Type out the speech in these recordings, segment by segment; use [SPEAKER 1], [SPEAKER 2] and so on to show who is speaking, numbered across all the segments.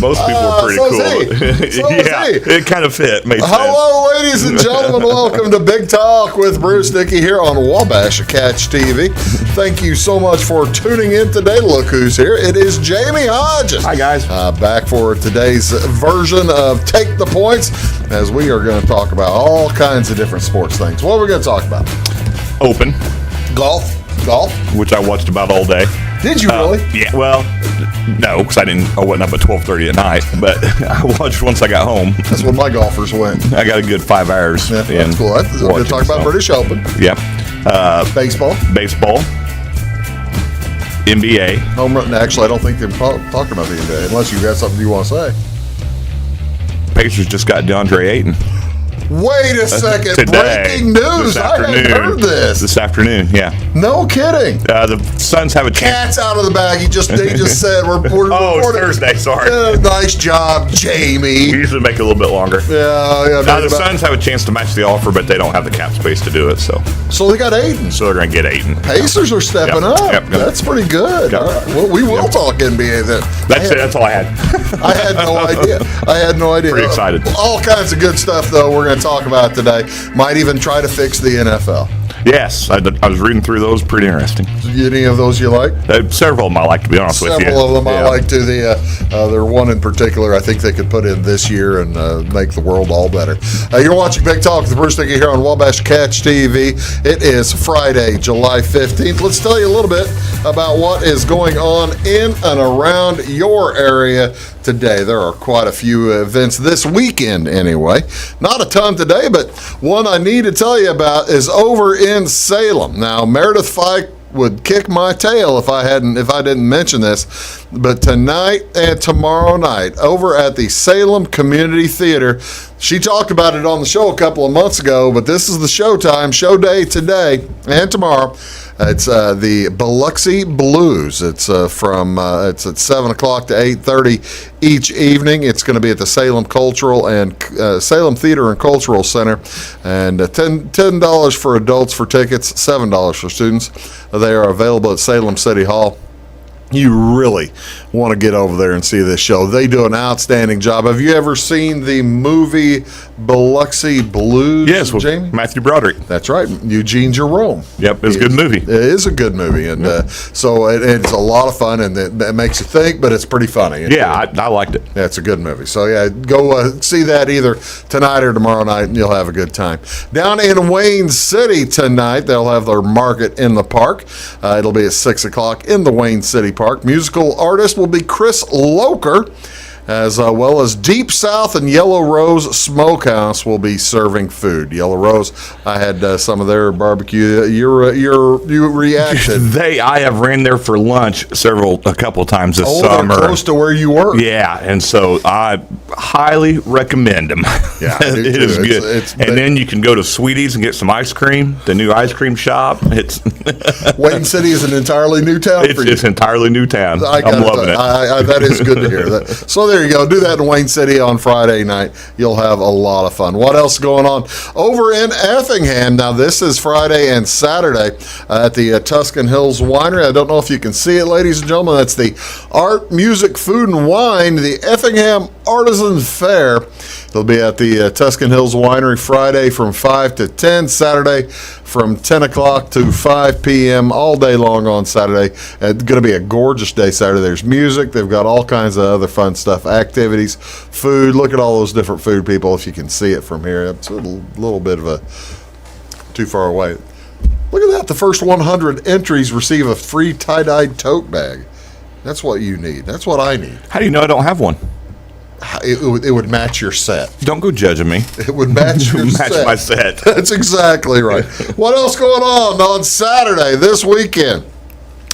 [SPEAKER 1] Most people are pretty
[SPEAKER 2] so
[SPEAKER 1] cool.
[SPEAKER 2] Yeah,
[SPEAKER 1] it kind of fit. Made sense.
[SPEAKER 2] Hello, ladies and gentlemen. Welcome to Big Talk with Bruce Dickey here on Wabash Catch TV. Thank you so much for tuning in today. Look who's here. It is Jamey Hodges.
[SPEAKER 1] Hi, guys.
[SPEAKER 2] Back for today's version of Take the Points, as we are going to talk about all kinds of different sports things. What are we going to talk about?
[SPEAKER 1] Open,
[SPEAKER 2] Golf,
[SPEAKER 1] which I watched about all day.
[SPEAKER 2] Did you really?
[SPEAKER 1] Yeah. Well, no, because I wasn't up at 12:30 at night. But I watched once I got home.
[SPEAKER 2] That's when my golfers went.
[SPEAKER 1] I got a good 5 hours.
[SPEAKER 2] Yeah, that's cool. We're going to talk about British Open.
[SPEAKER 1] Yep.
[SPEAKER 2] Baseball.
[SPEAKER 1] NBA.
[SPEAKER 2] Home run. Actually, I don't think they're talking about the NBA, unless you got something you want to say.
[SPEAKER 1] Pacers just got DeAndre Ayton.
[SPEAKER 2] Wait a second.
[SPEAKER 1] Today,
[SPEAKER 2] Breaking news. I hadn't heard this.
[SPEAKER 1] This afternoon, yeah.
[SPEAKER 2] No kidding.
[SPEAKER 1] The Suns have a chance.
[SPEAKER 2] Cat's out of the bag. He just said we're
[SPEAKER 1] Oh, it's
[SPEAKER 2] recording.
[SPEAKER 1] Thursday, sorry.
[SPEAKER 2] Nice job, Jamey.
[SPEAKER 1] We usually make it a little bit longer.
[SPEAKER 2] Yeah.
[SPEAKER 1] The Suns have a chance to match the offer, but they don't have the cap space to do it. So
[SPEAKER 2] they got Ayton.
[SPEAKER 1] So they're going to get Ayton.
[SPEAKER 2] Pacers are stepping up.
[SPEAKER 1] Yep.
[SPEAKER 2] That's pretty good.
[SPEAKER 1] Yep.
[SPEAKER 2] All right. Well, we will talk NBA then.
[SPEAKER 1] That's it. That's all I had.
[SPEAKER 2] I had no idea.
[SPEAKER 1] Pretty excited.
[SPEAKER 2] All kinds of good stuff, though, we're going to talk about today. Might even try to fix the NFL.
[SPEAKER 1] Yes, I was reading through those. Pretty interesting.
[SPEAKER 2] Any of those you like?
[SPEAKER 1] Several of them I like, to be honest with you.
[SPEAKER 2] Several of them I like too. There's one in particular I think they could put in this year and make the world all better. You're watching Big Talk with Bruce Dickey here on Wabash Catch TV. It is Friday, July 15th. Let's tell you a little bit about what is going on in and around your area today. There are quite a few events this weekend anyway. Not a ton today, but one I need to tell you about is over in Salem. Now, Meredith Fike would kick my tail if I didn't mention this, but tonight and tomorrow night over at the Salem Community Theater, she talked about it on the show a couple of months ago, but this is the show day today and tomorrow. It's the Biloxi Blues. It's it's at 7 o'clock to 8:30 each evening. It's going to be at the Salem Salem Theater and Cultural Center, and $10 for adults for tickets, $7 for students. They are available at Salem City Hall. You really want to get over there and see this show. They do an outstanding job. Have you ever seen the movie Biloxi Blues?
[SPEAKER 1] Yes, with
[SPEAKER 2] Jamey?
[SPEAKER 1] Matthew Broderick.
[SPEAKER 2] That's right, Eugene Jerome.
[SPEAKER 1] Yep, it's a good movie.
[SPEAKER 2] It is a good movie, and so it's a lot of fun, and it makes you think, but it's pretty funny.
[SPEAKER 1] I liked it.
[SPEAKER 2] Yeah, it's a good movie. So, go see that either tonight or tomorrow night, and you'll have a good time. Down in Wayne City tonight, they'll have their market in the park. It'll be at 6 o'clock in the Wayne City Park. Musical artist will be Chris Loker, as well as Deep South and Yellow Rose Smokehouse will be serving food. Yellow Rose, I had some of their barbecue. Your reaction?
[SPEAKER 1] I have ran there for lunch a couple times this summer.
[SPEAKER 2] They're close to where you work.
[SPEAKER 1] Yeah, and so I highly recommend them.
[SPEAKER 2] Yeah, I do
[SPEAKER 1] it
[SPEAKER 2] too.
[SPEAKER 1] is good. And then you can go to Sweeties and get some ice cream. The new ice cream shop.
[SPEAKER 2] Wayne City is an entirely new town for you.
[SPEAKER 1] It's an entirely new town. I'm loving it.
[SPEAKER 2] That is good to hear. So there you go. Do that in Wayne City on Friday night. You'll have a lot of fun. What else going on over in Effingham? Now, this is Friday and Saturday at the Tuscan Hills Winery. I don't know if you can see it, ladies and gentlemen. That's the Art, Music, Food, and Wine, the Effingham Artisan Fair. It'll be at the Tuscan Hills Winery Friday from 5 to 10, Saturday from 10 o'clock to 5 p.m. all day long on Saturday. It's going to be a gorgeous day Saturday. There's music. They've got all kinds of other fun stuff, activities, food. Look at all those different food people if you can see it from here. It's a little bit of too far away. Look at that. The first 100 entries receive a free tie-dyed tote bag. That's what you need. That's what I need.
[SPEAKER 1] How do you know I don't have one?
[SPEAKER 2] It would match your set.
[SPEAKER 1] Don't go judging me.
[SPEAKER 2] It would match your set.
[SPEAKER 1] Match my set.
[SPEAKER 2] That's exactly right. What else going on Saturday this weekend?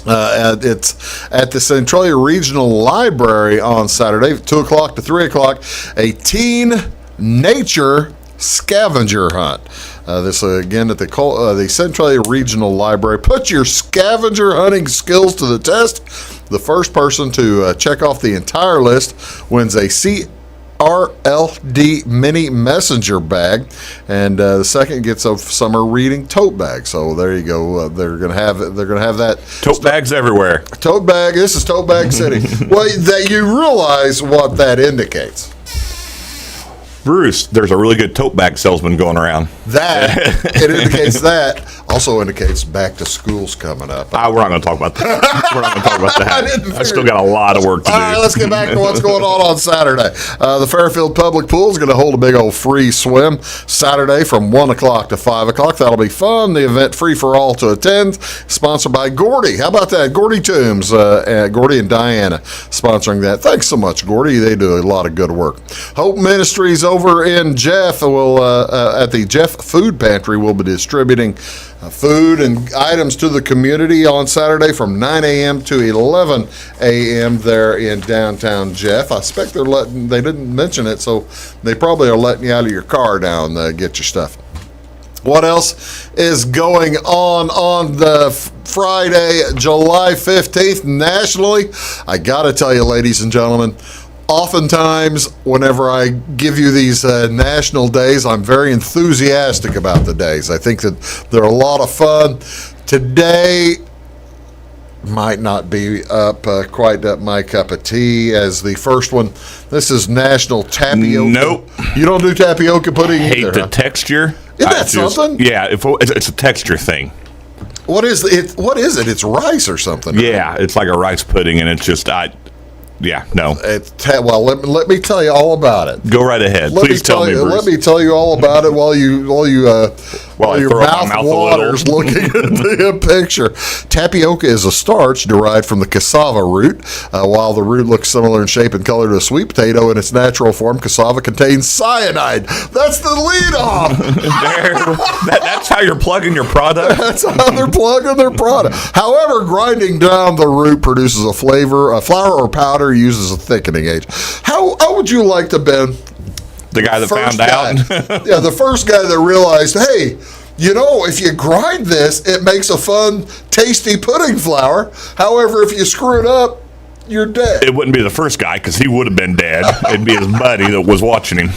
[SPEAKER 2] It's at the Centralia Regional Library on Saturday, 2 o'clock to 3 o'clock, a teen nature scavenger hunt. This again at the Centralia Regional Library. Put your scavenger hunting skills to the test. The first person to check off the entire list wins a RLD Mini Messenger bag, and the second gets a summer reading tote bag. So there you go. They're gonna have that
[SPEAKER 1] Tote bags everywhere.
[SPEAKER 2] tote bag. This is Tote Bag City. Well, that you realize what that indicates.
[SPEAKER 1] Bruce, there's a really good tote bag salesman going around.
[SPEAKER 2] That it indicates that. Also indicates back to school's coming up.
[SPEAKER 1] We're not going to talk about that. We're not going to talk about that. I still got a lot of work to do.
[SPEAKER 2] All right, let's get back to what's going on Saturday. The Fairfield Public Pool is going to hold a big old free swim Saturday from 1 o'clock to 5 o'clock. That'll be fun. The event free for all to attend. Sponsored by Gordy. How about that? Gordy Toombs, Gordy and Diana sponsoring that. Thanks so much, Gordy. They do a lot of good work. Hope Ministries over in Jeff will at the Jeff Food Pantry will be distributing food and items to the community on Saturday from 9 a.m. to 11 a.m. there in downtown Jeff. I expect they didn't mention it, so they probably are letting you out of your car now and get your stuff. What else is going on the Friday, July 15th nationally? I got to tell you, ladies and gentlemen, oftentimes, whenever I give you these national days, I'm very enthusiastic about the days. I think that they're a lot of fun. Today might not be quite up my cup of tea as the first one. This is National Tapioca.
[SPEAKER 1] Nope.
[SPEAKER 2] You don't do tapioca pudding
[SPEAKER 1] Hate
[SPEAKER 2] either,
[SPEAKER 1] the
[SPEAKER 2] huh?
[SPEAKER 1] texture.
[SPEAKER 2] Isn't that something?
[SPEAKER 1] Yeah, it's a texture thing.
[SPEAKER 2] What is it? What is it? It's rice or something.
[SPEAKER 1] Yeah, it's like a rice pudding, and it's just no.
[SPEAKER 2] Well, let me tell you all about it.
[SPEAKER 1] Go right ahead. Please tell me, Bruce.
[SPEAKER 2] Let me tell you all about it while your
[SPEAKER 1] throw up my
[SPEAKER 2] mouth
[SPEAKER 1] mouth a
[SPEAKER 2] waters
[SPEAKER 1] little.
[SPEAKER 2] looking at the picture. Tapioca is a starch derived from the cassava root. While the root looks similar in shape and color to a sweet potato, in its natural form, cassava contains cyanide. That's the lead off.
[SPEAKER 1] That's how you're plugging your product.
[SPEAKER 2] That's how they're plugging their product. However, grinding down the root produces a flavor. A flour or powder uses a thickening agent. How would you like to been
[SPEAKER 1] The guy that
[SPEAKER 2] first
[SPEAKER 1] found out.
[SPEAKER 2] Yeah, the first guy that realized, hey, if you grind this, it makes a fun, tasty pudding flour. However, if you screw it up, you're dead.
[SPEAKER 1] It wouldn't be the first guy because he would have been dead. It'd be his buddy that was watching him.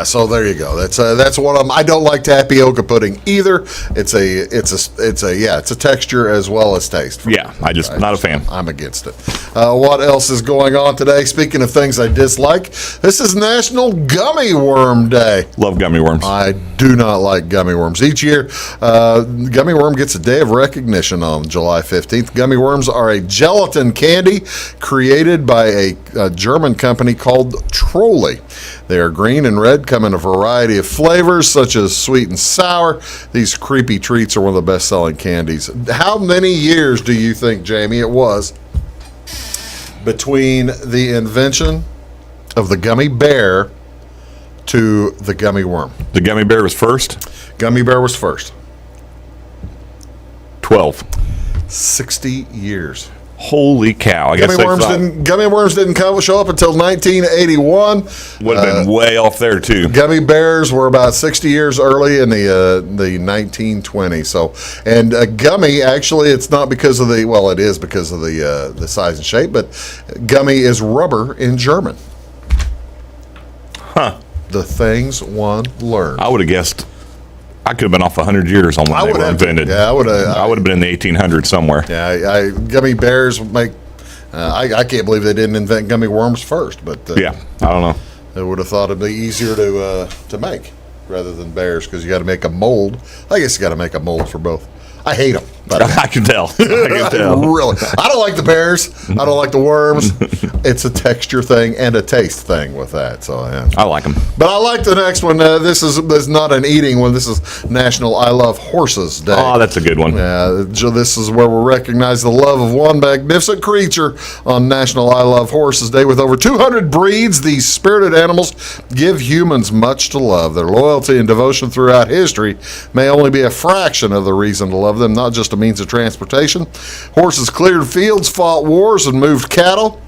[SPEAKER 2] So there you go. That's one of them. I don't like tapioca pudding either. It's a texture as well as taste.
[SPEAKER 1] Yeah, not a fan.
[SPEAKER 2] I'm against it. What else is going on today? Speaking of things I dislike, this is National Gummy Worm Day.
[SPEAKER 1] Love gummy worms.
[SPEAKER 2] I do not like gummy worms. Each year, gummy worm gets a day of recognition on July 15th. Gummy worms are a gelatin candy created by a German company called Trolley. They are green and red, come in a variety of flavors, such as sweet and sour. These creepy treats are one of the best-selling candies. How many years do you think, Jamie, it was between the invention of the gummy bear to the gummy worm?
[SPEAKER 1] The gummy bear was first?
[SPEAKER 2] Gummy bear was first.
[SPEAKER 1] 12.
[SPEAKER 2] 60 years.
[SPEAKER 1] Holy cow. I guess
[SPEAKER 2] Gummy worms didn't show up until 1981.
[SPEAKER 1] Would have been way off there, too.
[SPEAKER 2] Gummy bears were about 60 years early in the 1920s. So, and gummy, actually, it's not because of it is because of the size and shape, but gummy is rubber in German.
[SPEAKER 1] Huh.
[SPEAKER 2] The things one learns.
[SPEAKER 1] I would have guessed. I could have been off 100 years on when they were invented.
[SPEAKER 2] Yeah, I would have
[SPEAKER 1] been in the 1800s somewhere.
[SPEAKER 2] Yeah, gummy bears make. I can't believe they didn't invent gummy worms first, but
[SPEAKER 1] I don't know.
[SPEAKER 2] I would have thought it'd be easier to make rather than bears because you got to make a mold. I guess you got to make a mold for both. I hate them. But
[SPEAKER 1] I can tell.
[SPEAKER 2] Really, I don't like the bears. I don't like the worms. It's a texture thing and a taste thing with that. So yeah.
[SPEAKER 1] I like them.
[SPEAKER 2] But I like the next one. This is not an eating one. This is National I Love Horses Day.
[SPEAKER 1] Oh, that's a good one.
[SPEAKER 2] Yeah, this is where we recognize the love of one magnificent creature on National I Love Horses Day. With over 200 breeds, these spirited animals give humans much to love. Their loyalty and devotion throughout history may only be a fraction of the reason to love them, not just a means of transportation. Horses cleared fields, fought wars, and moved cattle.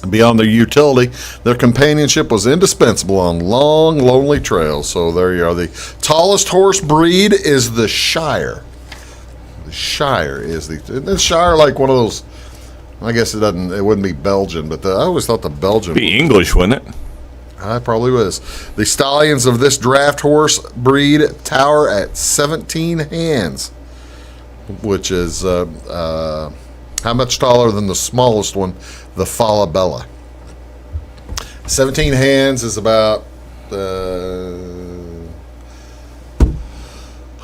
[SPEAKER 2] Beyond their utility, their companionship was indispensable on long, lonely trails. So there you are. The tallest horse breed is the Shire. The Shire is the Shire, like one of those I guess it wouldn't be Belgian, but I always thought the Belgian
[SPEAKER 1] Be English, wouldn't it?
[SPEAKER 2] I probably was. The stallions of this draft horse breed tower at 17 hands, which is how much taller than the smallest one, the Falabella. 17 hands is about,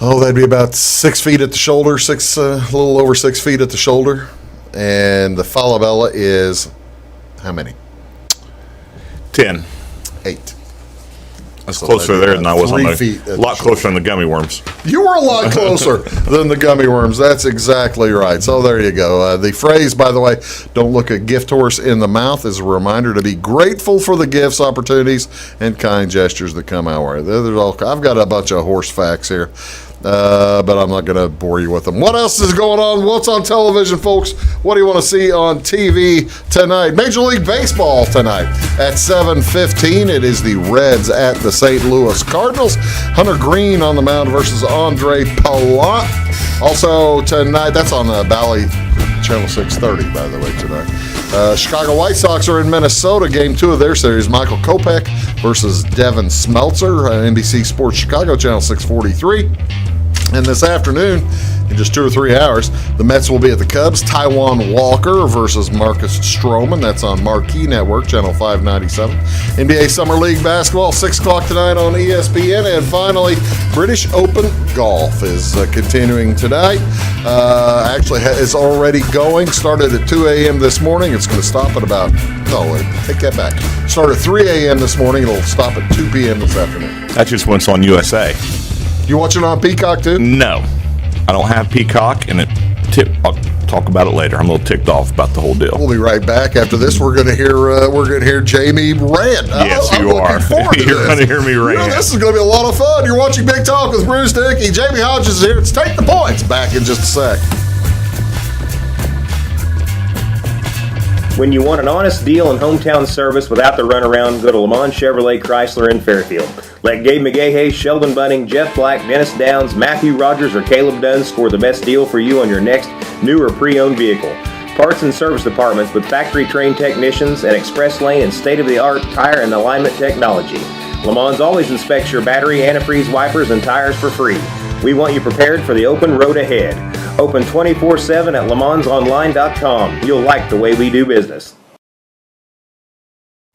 [SPEAKER 2] that'd be about 6 feet at the shoulder, a little over 6 feet at the shoulder. And the Falabella is how many?
[SPEAKER 1] 10.
[SPEAKER 2] 8.
[SPEAKER 1] That's closer there than I was on
[SPEAKER 2] 3 feet.
[SPEAKER 1] a lot closer than the gummy worms.
[SPEAKER 2] You were a lot closer than the gummy worms. That's exactly right. So there you go. The phrase, by the way, don't look a gift horse in the mouth, is a reminder to be grateful for the gifts, opportunities, and kind gestures that come our way. I've got a bunch of horse facts here. But I'm not going to bore you with them. What else is going on? What's on television, folks? What do you want to see on TV tonight? Major League Baseball tonight at 7:15. It is the Reds at the St. Louis Cardinals. Hunter Green on the mound versus Andre Palat. Also tonight, that's on Bally Channel 630, by the way, tonight. Chicago White Sox are in Minnesota. Game 2 of their series. Michael Kopech versus Devin Smeltzer. NBC Sports Chicago, Channel 643. And this afternoon, in just 2 or 3 hours, the Mets will be at the Cubs. Taijuan Walker versus Marcus Stroman. That's on Marquee Network, Channel 597. NBA Summer League basketball, 6 o'clock tonight on ESPN. And finally, British Open golf is continuing tonight. Actually, is already going. Started at 2 a.m. this morning. It's going to stop at about, take that back. Started at 3 a.m. this morning. It'll stop at 2 p.m. this afternoon.
[SPEAKER 1] That's just when it's on USA.
[SPEAKER 2] You watching on Peacock, too?
[SPEAKER 1] No. I don't have Peacock, and I'll talk about it later. I'm a little ticked off about the whole deal.
[SPEAKER 2] We'll be right back. After this, we're going to hear Jamey rant.
[SPEAKER 1] Yes,
[SPEAKER 2] I'm
[SPEAKER 1] you are. You're going to hear me rant.
[SPEAKER 2] This is going to be a lot of fun. You're watching Big Talk with Bruce Dickey. Jamey Hodges is here. Let's take the points. Back in just a sec.
[SPEAKER 3] When you want an honest deal and hometown service without the runaround, go to Lamont Chevrolet Chrysler in Fairfield. Let Gabe McGahey, Sheldon Bunning, Jeff Black, Dennis Downs, Matthew Rogers, or Caleb Dunn score the best deal for you on your next new or pre-owned vehicle. Parts and service departments with factory-trained technicians and express lane and state-of-the-art tire and alignment technology. Lamont always inspects your battery, antifreeze, wipers, and tires for free. We want you prepared for the open road ahead. Open 24/7 at LeMansOnline.com. You'll like the way we do business.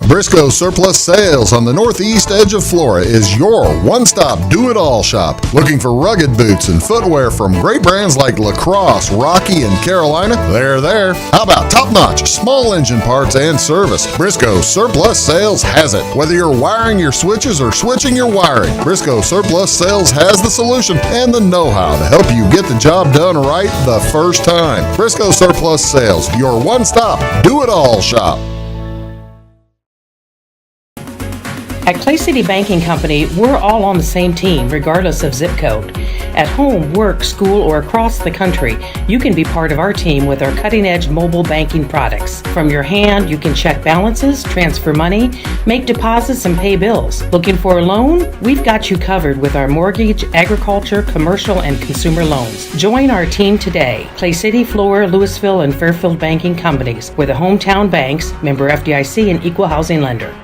[SPEAKER 2] Briscoe Surplus Sales on the northeast edge of Flora is your one-stop do-it-all shop. Looking for rugged boots and footwear from great brands like Lacrosse, Rocky, and Carolina? They're there. How about top-notch small engine parts and service? Briscoe Surplus Sales has it. Whether you're wiring your switches or switching your wiring, Briscoe Surplus Sales has the solution and the know-how to help you get the job done right the first time. Briscoe Surplus Sales, your one-stop do-it-all shop.
[SPEAKER 4] At Clay City Banking Company, we're all on the same team, regardless of zip code. At home, work, school, or across the country, you can be part of our team with our cutting-edge mobile banking products. From your hand, you can check balances, transfer money, make deposits, and pay bills. Looking for a loan? We've got you covered with our mortgage, agriculture, commercial, and consumer loans. Join our team today. Clay City, Flora, Louisville, and Fairfield Banking Companies. We're the hometown banks, member FDIC, and equal housing lender.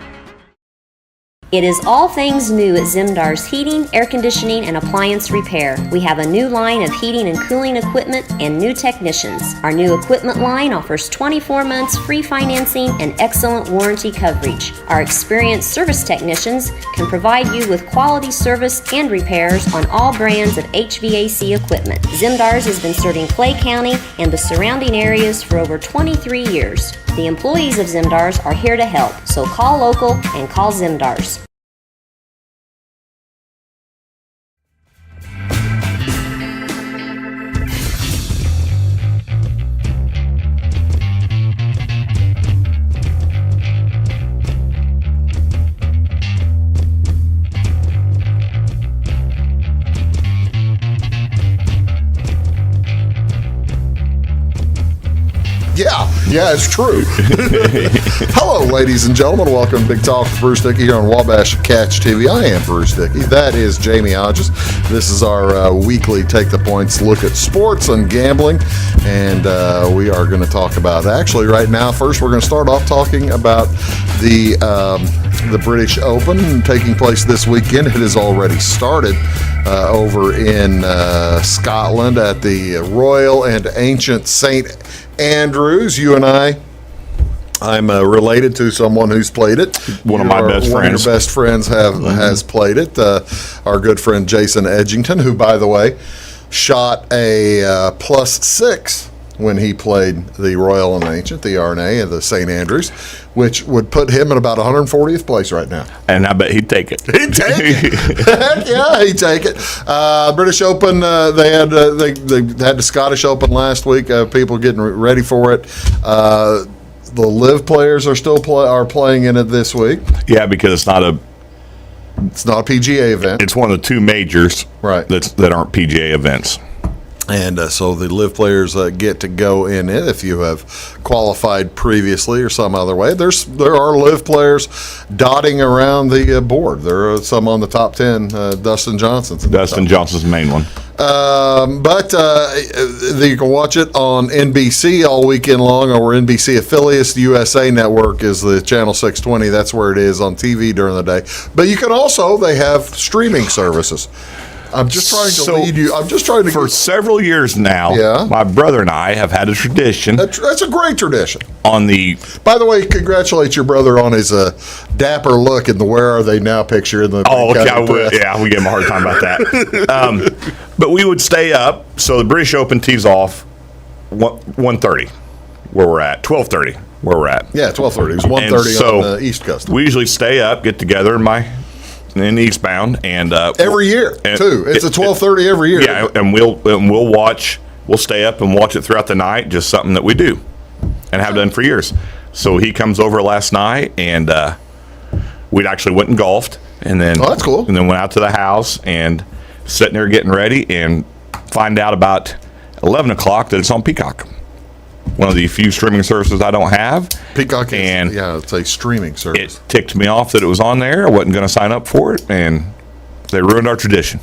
[SPEAKER 5] It is all things new at Zimdar's Heating, Air Conditioning, and Appliance Repair. We have a new line of heating and cooling equipment and new technicians. Our new equipment line offers 24 months free financing and excellent warranty coverage. Our experienced service technicians can provide you with quality service and repairs on all brands of HVAC equipment. Zimdar's has been serving Clay County and the surrounding areas for over 23 years. The employees of Zimdar's are here to help, so call local and call Zimdar's.
[SPEAKER 2] Yeah, it's true. Hello, ladies and gentlemen. Welcome to Big Talk with Bruce Dickey here on Wabash Catch TV. I am Bruce Dickey. That is Jamey Hodges. This is our weekly Take the Points look at sports and gambling. And we are going to talk about, actually, right now, first we're going to start off talking about the British Open taking place this weekend. It has already started over in Scotland at the Royal and Ancient St. Andrews. You and I'm related to someone who's played it.
[SPEAKER 1] One of my best friends.
[SPEAKER 2] One of your best friends has played it. Our good friend Jason Edgington, who, by the way, shot a +6 when he played the Royal and Ancient, the RNA, and the St. Andrews, which would put him at about 140th place right now.
[SPEAKER 1] And I bet he'd take it.
[SPEAKER 2] He'd take it. Heck yeah, he'd take it. British Open, they had the Scottish Open last week. People getting ready for it. The live players are still playing in it this week.
[SPEAKER 1] Yeah, because it's not a
[SPEAKER 2] PGA event.
[SPEAKER 1] It's one of the two majors,
[SPEAKER 2] right,
[SPEAKER 1] that aren't PGA events.
[SPEAKER 2] And so the live players get to go in it if you have qualified previously or some other way. There are live players dotting around the board. There are some on the top 10. Dustin Johnson's
[SPEAKER 1] the main one.
[SPEAKER 2] But you can watch it on NBC all weekend long, or NBC affiliates. The USA Network is the channel 620. That's where it is on TV during the day. But you can also, they have streaming services. I'm just trying to lead you. I'm just trying to.
[SPEAKER 1] For several years now, my brother and I have had a tradition.
[SPEAKER 2] That's a great tradition.
[SPEAKER 1] By
[SPEAKER 2] the way, congratulate your brother on his dapper look in the "Where Are They Now" picture in the.
[SPEAKER 1] We gave him a hard time about that. But we would stay up. So the British Open tees off 1:30, where we're at. 12:30, where we're at.
[SPEAKER 2] Yeah, 12:30. It was 1:30 on the East Coast.
[SPEAKER 1] We usually stay up, get together in Eastbound, and
[SPEAKER 2] every year too. It's a 12:30 every year.
[SPEAKER 1] Yeah, and we'll watch. We'll stay up and watch it throughout the night. Just something that we do, and have done for years. So he comes over last night, and we actually went and golfed, and then
[SPEAKER 2] that's cool.
[SPEAKER 1] And then went out to the house and sitting there getting ready, and find out about 11 o'clock that it's on Peacock. One of the few streaming services I don't have.
[SPEAKER 2] Peacock it's a streaming service.
[SPEAKER 1] It ticked me off that it was on there. I wasn't going to sign up for it, and they ruined our tradition.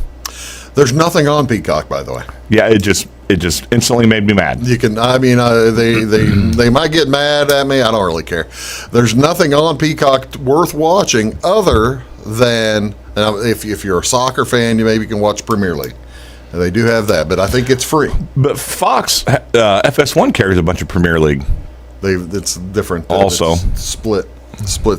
[SPEAKER 2] There's nothing on Peacock, by the way.
[SPEAKER 1] Yeah, it just instantly made me mad.
[SPEAKER 2] You can, they might get mad at me. I don't really care. There's nothing on Peacock worth watching other than if you're a soccer fan, you maybe can watch Premier League. They do have that, but I think it's free.
[SPEAKER 1] But Fox FS1 carries a bunch of Premier League.
[SPEAKER 2] It's different.
[SPEAKER 1] Also,
[SPEAKER 2] it's split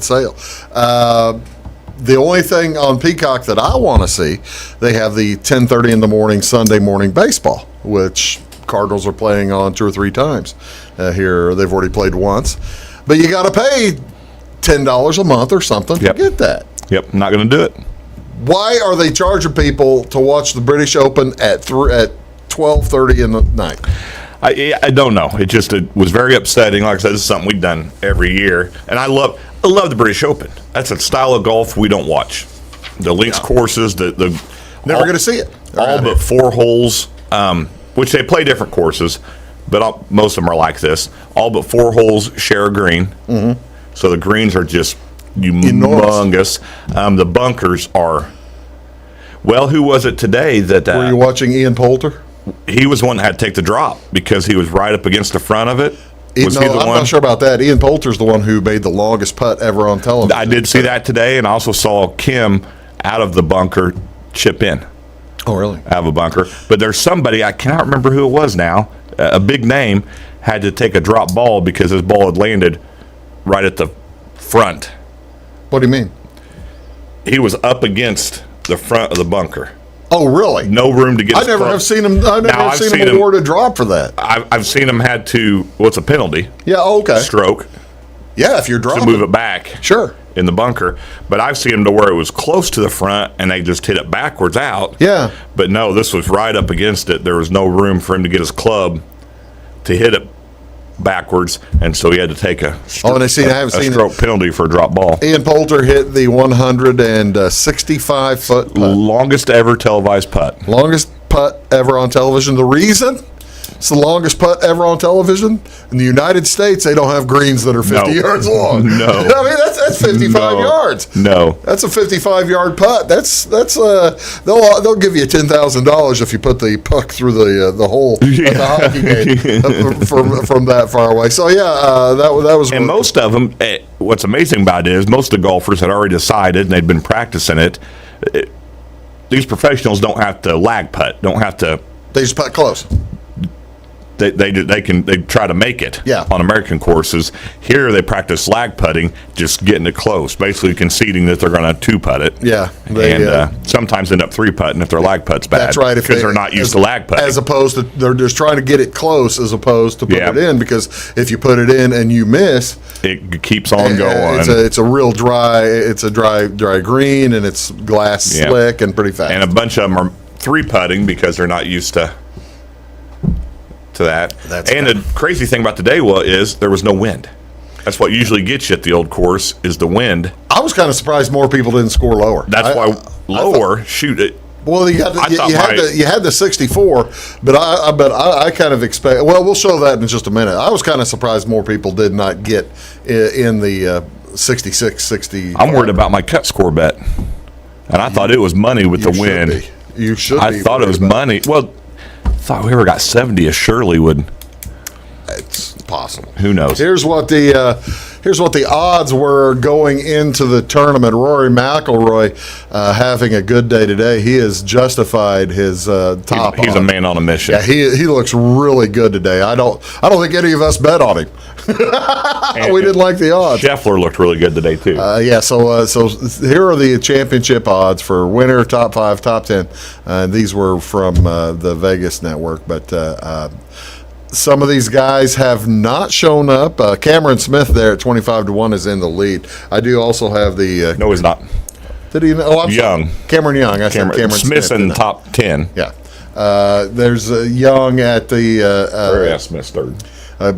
[SPEAKER 2] sale. The only thing on Peacock that I want to see, they have the 10:30 in the morning Sunday morning baseball, which Cardinals are playing on 2 or 3 times. Here they've already played once, but you got to pay $10 a month or something to get that.
[SPEAKER 1] Yep, not going to do it.
[SPEAKER 2] Why are they charging people to watch the British Open at 12:30 in the night?
[SPEAKER 1] I don't know. It was very upsetting. Like I said, this is something we've done every year, and I love the British Open. That's a style of golf we don't watch. The links courses, never
[SPEAKER 2] going to see it.
[SPEAKER 1] All but 4 holes, which they play different courses, but most of them are like this. All but 4 holes share a green, so the greens are just humongous. The bunkers are. Well, who was it today that?
[SPEAKER 2] Were you watching Ian Poulter?
[SPEAKER 1] He was the one that had to take the drop because he was right up against the front of it.
[SPEAKER 2] I'm not sure about that. Ian Poulter's the one who made the longest putt ever on television.
[SPEAKER 1] I did see that today, and I also saw Kim out of the bunker chip in.
[SPEAKER 2] Oh, really?
[SPEAKER 1] Out of a bunker. But there's somebody, I cannot remember who it was now, a big name, had to take a drop ball because his ball had landed right at the front.
[SPEAKER 2] What do you mean?
[SPEAKER 1] He was up against the front of the bunker.
[SPEAKER 2] Oh, really?
[SPEAKER 1] No room to get.
[SPEAKER 2] I never have seen him. I've never seen him award a drop for that.
[SPEAKER 1] I've seen him had to. What's a penalty?
[SPEAKER 2] Yeah. Okay.
[SPEAKER 1] Stroke.
[SPEAKER 2] Yeah, if you're dropping,
[SPEAKER 1] to move it back.
[SPEAKER 2] Sure.
[SPEAKER 1] In the bunker, but I've seen him to where it was close to the front, and they just hit it backwards out.
[SPEAKER 2] Yeah.
[SPEAKER 1] But no, this was right up against it. There was no room for him to get his club to hit it backwards, and so he had to take a stroke penalty for a drop ball.
[SPEAKER 2] Ian Poulter hit the 165-foot putt.
[SPEAKER 1] Longest ever televised putt.
[SPEAKER 2] Longest putt ever on television. The reason? It's the longest putt ever on television. In the United States, they don't have greens that are 50 yards long.
[SPEAKER 1] No.
[SPEAKER 2] I mean, that's 55 yards.
[SPEAKER 1] No.
[SPEAKER 2] That's a 55-yard putt. They'll give you $10,000 if you put the puck through the hole at the hockey game from that far away. So, that was.
[SPEAKER 1] And most of them, what's amazing about it is most of the golfers had already decided, and they'd been practicing it. These professionals don't have to lag putt, don't have to.
[SPEAKER 2] They just putt close.
[SPEAKER 1] They try to make it on American courses. Here they practice lag putting, just getting it close, basically conceding that they're going to two putt it.
[SPEAKER 2] Yeah,
[SPEAKER 1] sometimes end up three putting if their lag putt's bad.
[SPEAKER 2] That's right,
[SPEAKER 1] because they're not used to lag putting.
[SPEAKER 2] As opposed to they're just trying to get it close, as opposed to put it in. Because if you put it in and you miss,
[SPEAKER 1] it keeps on going.
[SPEAKER 2] It's a real dry. It's a dry green, and it's glass slick and pretty fast.
[SPEAKER 1] And a bunch of them are three putting because they're not used to that. The crazy thing about today is there was no wind. That's what usually gets you at the old course is the wind.
[SPEAKER 2] I was kind of surprised more people didn't score lower.
[SPEAKER 1] That's why lower shoot it.
[SPEAKER 2] Well, you had the 64, but I kind of expect. Well, we'll show that in just a minute. I was kind of surprised more people did not get in the 66, 60.
[SPEAKER 1] I'm worried about my cut score bet, and I thought it was money with the wind.
[SPEAKER 2] You should.
[SPEAKER 1] I thought it was money. Well. Thought whoever got 70 as Shirley would.
[SPEAKER 2] It's possible.
[SPEAKER 1] Who knows?
[SPEAKER 2] Here's what the odds were going into the tournament. Rory McIlroy having a good day today. He has justified his top.
[SPEAKER 1] He's a man on a mission.
[SPEAKER 2] Yeah, he looks really good today. I don't think any of us bet on him. We didn't like the odds.
[SPEAKER 1] Scheffler looked really good today too.
[SPEAKER 2] So here are the championship odds for winner, top 5, top 10. These were from the Vegas network, but some of these guys have not shown up. Cameron Smith there at 25-1 is in the lead. I do also have the.
[SPEAKER 1] No, he's not.
[SPEAKER 2] Did he? Oh, I'm
[SPEAKER 1] Young.
[SPEAKER 2] Sorry. Cameron Young. I said Cameron
[SPEAKER 1] Smith's in the top 10.
[SPEAKER 2] Yeah. There's Young at the.
[SPEAKER 1] Smith's third.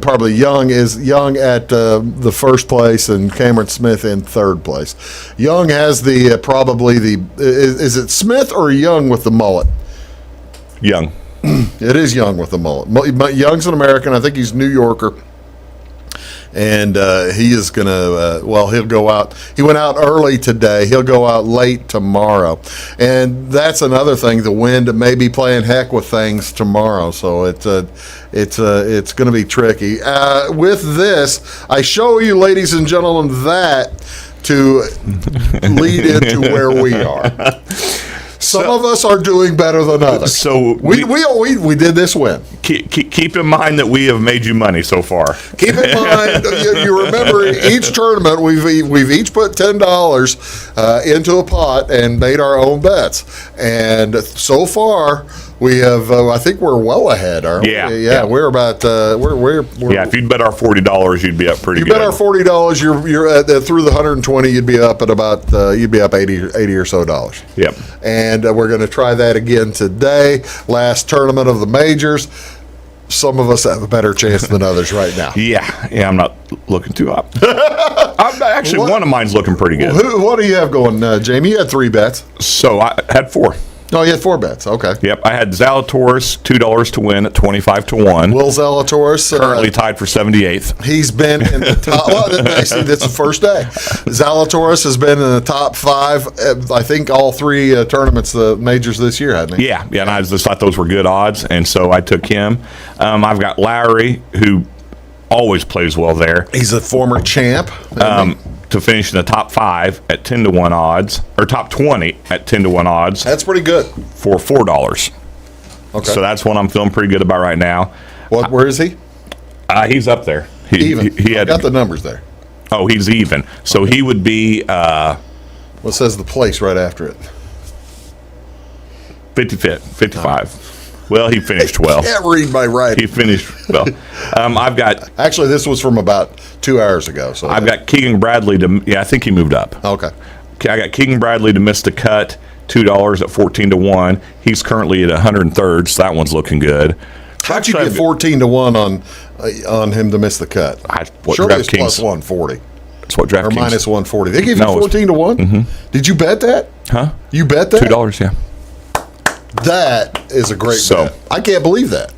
[SPEAKER 2] Probably Young at the first place, and Cameron Smith in third place. Young has the probably the is it Smith or Young with the mullet?
[SPEAKER 1] Young.
[SPEAKER 2] It is Young with the mullet. Young's an American. I think he's New Yorker. And he is going to, he'll go out. He went out early today. He'll go out late tomorrow. And that's another thing. The wind may be playing heck with things tomorrow. So it's going to be tricky. With this, I show you, ladies and gentlemen, that to lead into where we are. Some of us are doing better than others.
[SPEAKER 1] So
[SPEAKER 2] we did this win.
[SPEAKER 1] Keep in mind that we have made you money so far.
[SPEAKER 2] Keep in mind, you remember each tournament we've each put $10 into a pot and made our own bets, and so far we have. I think we're well ahead, aren't we? Yeah. We're about. We're
[SPEAKER 1] if you'd bet our $40, you'd be up pretty good.
[SPEAKER 2] You bet our $40, you're at, through the 120, you'd be up at about. You'd be up 80 or so dollars.
[SPEAKER 1] Yep.
[SPEAKER 2] And we're going to try that again today. Last tournament of the majors. Some of us have a better chance than others right now.
[SPEAKER 1] Yeah, I'm not looking too up. One of mine's looking pretty good.
[SPEAKER 2] What do you have going, Jamie? You had 3 bets.
[SPEAKER 1] So I had 4.
[SPEAKER 2] Oh, you had 4 bets. Okay.
[SPEAKER 1] Yep, I had Zalatoris $2 to win at 25-1.
[SPEAKER 2] Will Zalatoris
[SPEAKER 1] currently tied for 78th.
[SPEAKER 2] He's been in the top. Well, that's the first day. Zalatoris has been in the top 5. I think all 3 tournaments, the majors this year, hadn't he?
[SPEAKER 1] Yeah, and I just thought those were good odds, and so I took him. I've got Lowry, who always plays well there.
[SPEAKER 2] He's a former champ.
[SPEAKER 1] To finish in the top 5 at 10-1 odds, or top 20 at 10-1 odds.
[SPEAKER 2] That's pretty good.
[SPEAKER 1] For $4.
[SPEAKER 2] Okay.
[SPEAKER 1] So that's one I'm feeling pretty good about right now.
[SPEAKER 2] Where is he?
[SPEAKER 1] He's up there.
[SPEAKER 2] Even.
[SPEAKER 1] He had
[SPEAKER 2] got the numbers there.
[SPEAKER 1] Oh, he's even. So he would be.
[SPEAKER 2] What says the place right after it?
[SPEAKER 1] 55. Well, he finished well.
[SPEAKER 2] I can't read my writing.
[SPEAKER 1] He finished well. I've got.
[SPEAKER 2] Actually, this was from about 2 hours ago. So
[SPEAKER 1] I've got Keegan Bradley to. Yeah, I think he moved up.
[SPEAKER 2] Okay.
[SPEAKER 1] I got Keegan Bradley to miss the cut, $2 at 14-1. He's currently at 103rd, so that one's looking good.
[SPEAKER 2] How'd you get 14-1 on him to miss the cut? Surely it's plus 140.
[SPEAKER 1] That's what DraftKings.
[SPEAKER 2] Or minus 140. They gave you 14-1?
[SPEAKER 1] Mm-hmm.
[SPEAKER 2] Did you bet that?
[SPEAKER 1] Huh?
[SPEAKER 2] You bet that?
[SPEAKER 1] $2, yeah.
[SPEAKER 2] That is a great bet. I can't believe that.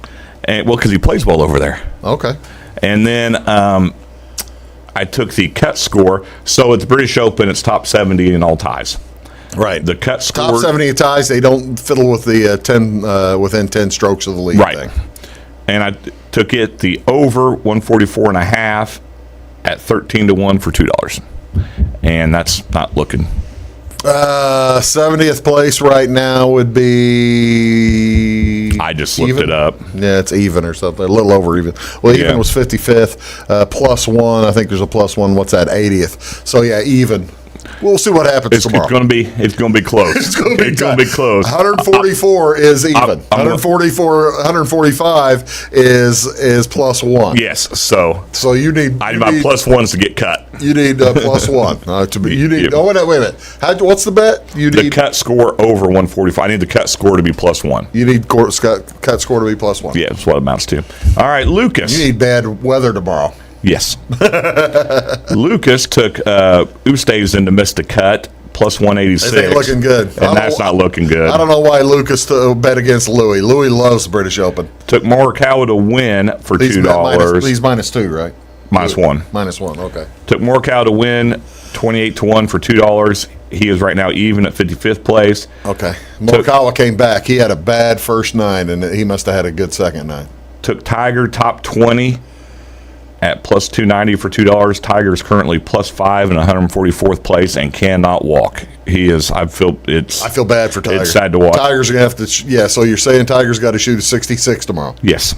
[SPEAKER 1] And well, because he plays well over there.
[SPEAKER 2] Okay.
[SPEAKER 1] And then I took the cut score. So at the British Open, it's top 70 in all ties.
[SPEAKER 2] Right.
[SPEAKER 1] The cut score.
[SPEAKER 2] Top 70 ties, they don't fiddle with the 10 within 10 strokes of the lead
[SPEAKER 1] right.
[SPEAKER 2] thing.
[SPEAKER 1] And I took it the over 144.5 at 13-1 for $2. And that's not looking.
[SPEAKER 2] 70th place right now would be.
[SPEAKER 1] I just looked it up.
[SPEAKER 2] Yeah, it's even or something, a little over even. Well, even was 55th, plus one. I think there's a plus one. What's that? 80th. So yeah, even. We'll see what happens tomorrow.
[SPEAKER 1] It's going to be close.
[SPEAKER 2] It's going to be
[SPEAKER 1] close.
[SPEAKER 2] 144 is even. 145 is plus one.
[SPEAKER 1] Yes. So
[SPEAKER 2] you need.
[SPEAKER 1] I need my plus ones to get cut.
[SPEAKER 2] You need plus one. You need. Oh, wait a minute. What's the bet? You need
[SPEAKER 1] the cut score over 145. I need the cut score to be plus one.
[SPEAKER 2] You need cut score to be plus one.
[SPEAKER 1] Yeah, that's what it amounts to. All right, Lucas.
[SPEAKER 2] You need bad weather tomorrow.
[SPEAKER 1] Yes. Lucas took Ustaves in to miss the cut, plus 186.
[SPEAKER 2] It ain't looking good.
[SPEAKER 1] And that's not looking good.
[SPEAKER 2] I don't know why Lucas bet against Louis. Louis loves the British Open.
[SPEAKER 1] Took Morikawa to win for $2.
[SPEAKER 2] He's -2, right?
[SPEAKER 1] -1.
[SPEAKER 2] -1, okay.
[SPEAKER 1] Took Morikawa to win 28-1 for $2. He is right now even at 55th place.
[SPEAKER 2] Okay. Morikawa came back. He had a bad first nine, and he must have had a good second nine.
[SPEAKER 1] Took Tiger top 20 at plus 290 for $2. Tiger is currently plus 5 in 144th place and cannot walk. He is. I feel
[SPEAKER 2] bad for Tiger.
[SPEAKER 1] It's sad to watch.
[SPEAKER 2] Tiger's gonna have to. So you're saying Tiger's got to shoot a 66 tomorrow?
[SPEAKER 1] Yes.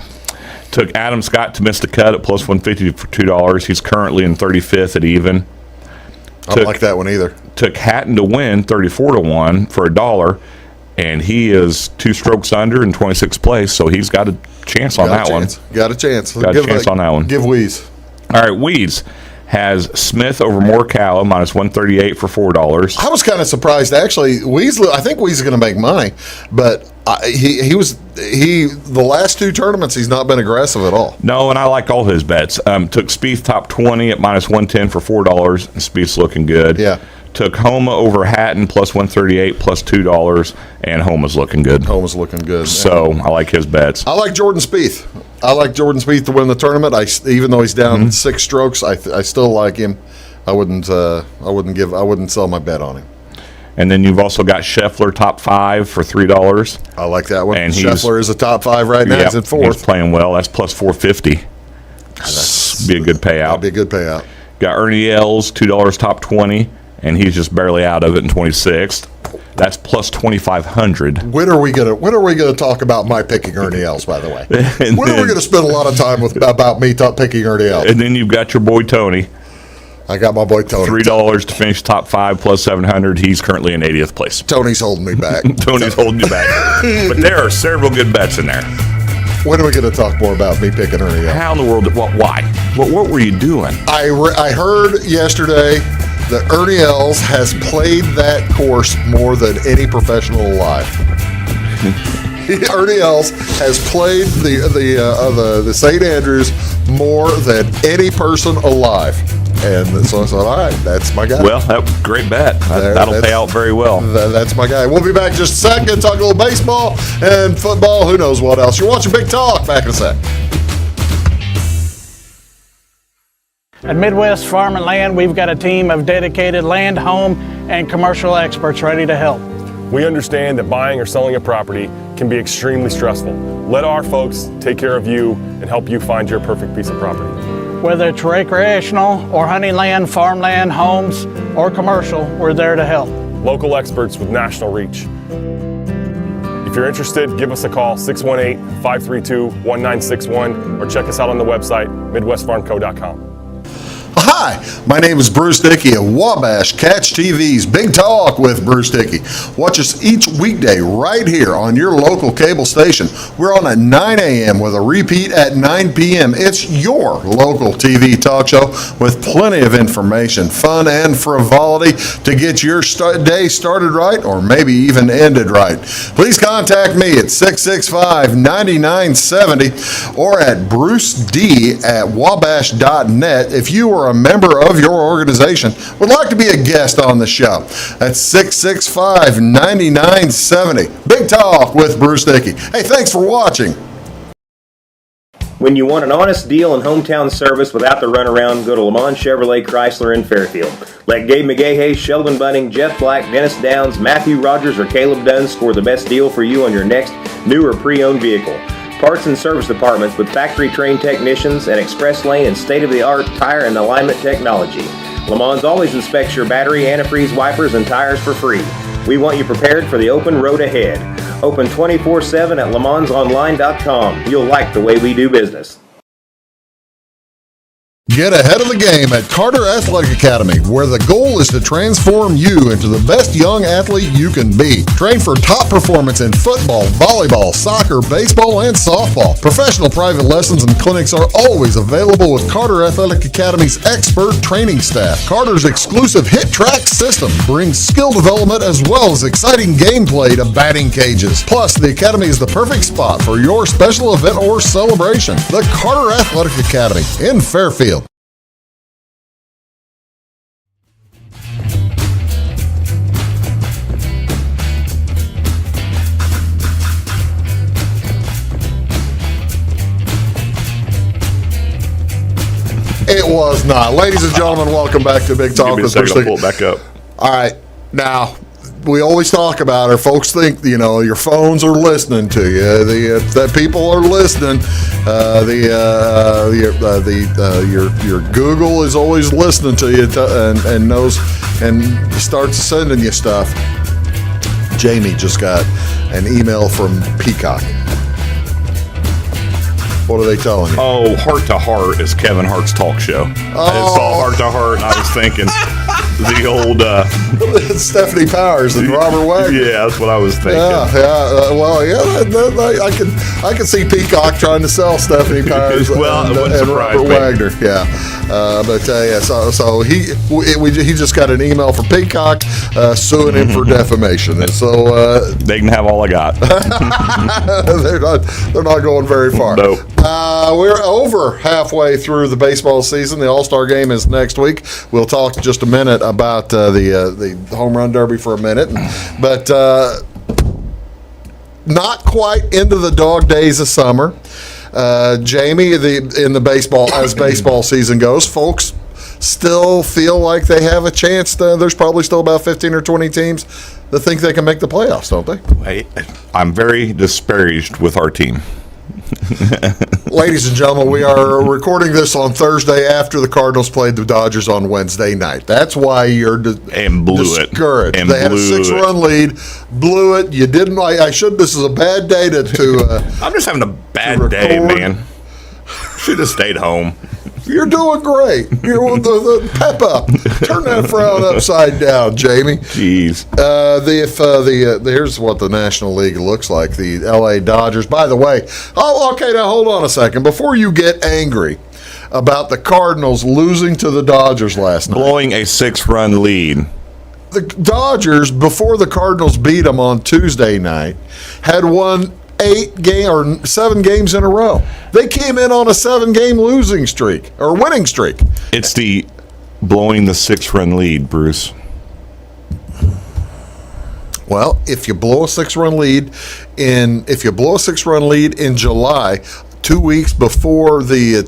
[SPEAKER 1] Took Adam Scott to miss the cut at plus 150 for $2. He's currently in 35th at even.
[SPEAKER 2] I don't like that one either.
[SPEAKER 1] Took Hatton to win 34-1 for $1, and he is 2 strokes under in 26th place. So he's got a chance on that one.
[SPEAKER 2] Got a chance.
[SPEAKER 1] Got a chance on that one.
[SPEAKER 2] Give Weeze.
[SPEAKER 1] All right, Weeds has Smith over Morikawa minus 138 for $4.
[SPEAKER 2] I was kind of surprised actually. I think Weeze is going to make money, but the last 2 tournaments he's not been aggressive at all.
[SPEAKER 1] No, and I like all his bets. Took Spieth top 20 at minus 110 for $4. And Spieth's looking good.
[SPEAKER 2] Yeah.
[SPEAKER 1] Took Homa over Hatton plus 138 plus $2, and Homa's looking good.
[SPEAKER 2] Homa's looking good.
[SPEAKER 1] So I like his bets.
[SPEAKER 2] I like Jordan Spieth. I like Jordan Spieth to win the tournament. Even though he's down 6 strokes, I still like him. I wouldn't sell my bet on him.
[SPEAKER 1] And then you've also got Scheffler top 5 for $3.
[SPEAKER 2] I like that one.
[SPEAKER 1] And
[SPEAKER 2] Scheffler is a top 5 right now. He's in 4th.
[SPEAKER 1] He's playing well. That's plus 450. Be a good payout.
[SPEAKER 2] That'd be a good payout.
[SPEAKER 1] Got Ernie Els $2 top 20. And he's just barely out of it in 26th. That's plus 2,500.
[SPEAKER 2] When are we gonna talk about my picking Ernie Els? By the way, when are we gonna spend a lot of time about me picking Ernie Els?
[SPEAKER 1] And then you've got your boy Tony.
[SPEAKER 2] I got my boy Tony.
[SPEAKER 1] $3 to finish top 5 plus 700. He's currently in 80th place.
[SPEAKER 2] Tony's holding me back.
[SPEAKER 1] Tony's holding you back. But there are several good bets in there.
[SPEAKER 2] When are we going to talk more about me picking Ernie Els?
[SPEAKER 1] How in the world? Why? What were you doing?
[SPEAKER 2] I heard yesterday that Ernie Els has played that course more than any professional alive. Ernie Els has played the St. Andrews more than any person alive. And so I thought, all right, that's my guy.
[SPEAKER 1] Well, that was a great bet. That'll pay out very well.
[SPEAKER 2] That's my guy. We'll be back in just a second, talk a little baseball and football. Who knows what else. You're watching Big Talk. Back in a sec.
[SPEAKER 6] At Midwest Farm and Land, we've got a team of dedicated land, home, and commercial experts ready to help.
[SPEAKER 7] We understand that buying or selling a property can be extremely stressful. Let our folks take care of you and help you find your perfect piece of property.
[SPEAKER 6] Whether it's recreational or hunting land, farmland, homes, or commercial, we're there to help.
[SPEAKER 7] Local experts with national reach. If you're interested, give us a call, 618-532-1961, or check us out on the website, midwestfarmco.com.
[SPEAKER 2] Hi, my name is Bruce Dickey of Wabash Catch TV's Big Talk with Bruce Dickey. Watch us each weekday right here on your local cable station. We're on at 9 a.m. with a repeat at 9 p.m. It's your local TV talk show with plenty of information, fun, and frivolity to get your day started right or maybe even ended right. Please contact me at 665-9970 or at bruced@wabash.net if you are a member of your organization would like to be a guest on the show. That's 665-9970. Big Talk with Bruce Dickey. Hey, thanks for watching.
[SPEAKER 3] When you want an honest deal and hometown service without the runaround, go to Lamont Chevrolet Chrysler in Fairfield. Let Gabe McGahey, Sheldon Bunning, Jeff Black, Dennis Downs, Matthew Rogers, or Caleb Dunn score the best deal for you on your next new or pre-owned vehicle. Parts and service departments with factory-trained technicians and express lane and state-of-the-art tire and alignment technology. Lamont always inspects your battery, antifreeze, wipers, and tires for free. We want you prepared for the open road ahead. Open 24/7 at LaMonsOnline.com. You'll like the way we do business.
[SPEAKER 2] Get ahead of the game at Carter Athletic Academy, where the goal is to transform you into the best young athlete you can be. Train for top performance in football, volleyball, soccer, baseball, and softball. Professional private lessons and clinics are always available with Carter Athletic Academy's expert training staff. Carter's exclusive Hit Track system brings skill development as well as exciting gameplay to batting cages. Plus, the Academy is the perfect spot for your special event or celebration. The Carter Athletic Academy in Fairfield. It was not. Ladies and gentlemen, welcome back to Big Talk.
[SPEAKER 1] Give me a second, I'll pull it back up.
[SPEAKER 2] All right. Now, we always talk about it. Folks think, your phones are listening to you. That people are listening. Your Google is always listening to you and knows and starts sending you stuff. Jamey just got an email from Peacock. What are they telling you?
[SPEAKER 1] Oh, Heart to Heart is Kevin Hart's talk show. I saw Heart to Heart, and I was thinking the old
[SPEAKER 2] Stephanie Powers and Robert Wagner.
[SPEAKER 1] Yeah, that's what I was thinking.
[SPEAKER 2] I can see Peacock trying to sell Stephanie Powers and Robert Wagner. Yeah, so he just got an email from Peacock suing him for defamation, and so
[SPEAKER 1] they can have all I got.
[SPEAKER 2] they're not going very far.
[SPEAKER 1] Nope.
[SPEAKER 2] We're over halfway through the baseball season. The All-Star game is next week. We'll talk in just a minute about the home run derby for a minute, but not quite into the dog days of summer. Jamey, in the baseball as baseball season goes, folks still feel like they have a chance. There's probably still about 15 or 20 teams that think they can make the playoffs, don't they?
[SPEAKER 1] I'm very disparaged with our team.
[SPEAKER 2] Ladies and gentlemen, we are recording this on Thursday after the Cardinals played the Dodgers on Wednesday night. That's why you're discouraged. They had a 6-run lead, blew it. You didn't. This is a bad day to
[SPEAKER 1] I'm just having a bad day, man. Should have stayed home.
[SPEAKER 2] You're doing great. You're the pep up. Turn that frown upside down, Jamey.
[SPEAKER 1] Jeez.
[SPEAKER 2] Here's what the National League looks like. The L.A. Dodgers. By the way, okay. Now hold on a second. Before you get angry about the Cardinals losing to the Dodgers last night,
[SPEAKER 1] blowing a 6-run lead.
[SPEAKER 2] The Dodgers, before the Cardinals beat them on Tuesday night, had won 7 games in a row. They came in on a 7-game losing streak or winning streak.
[SPEAKER 1] It's the blowing the 6-run lead, Bruce.
[SPEAKER 2] Well, if you blow a 6-run lead in July, 2 weeks before the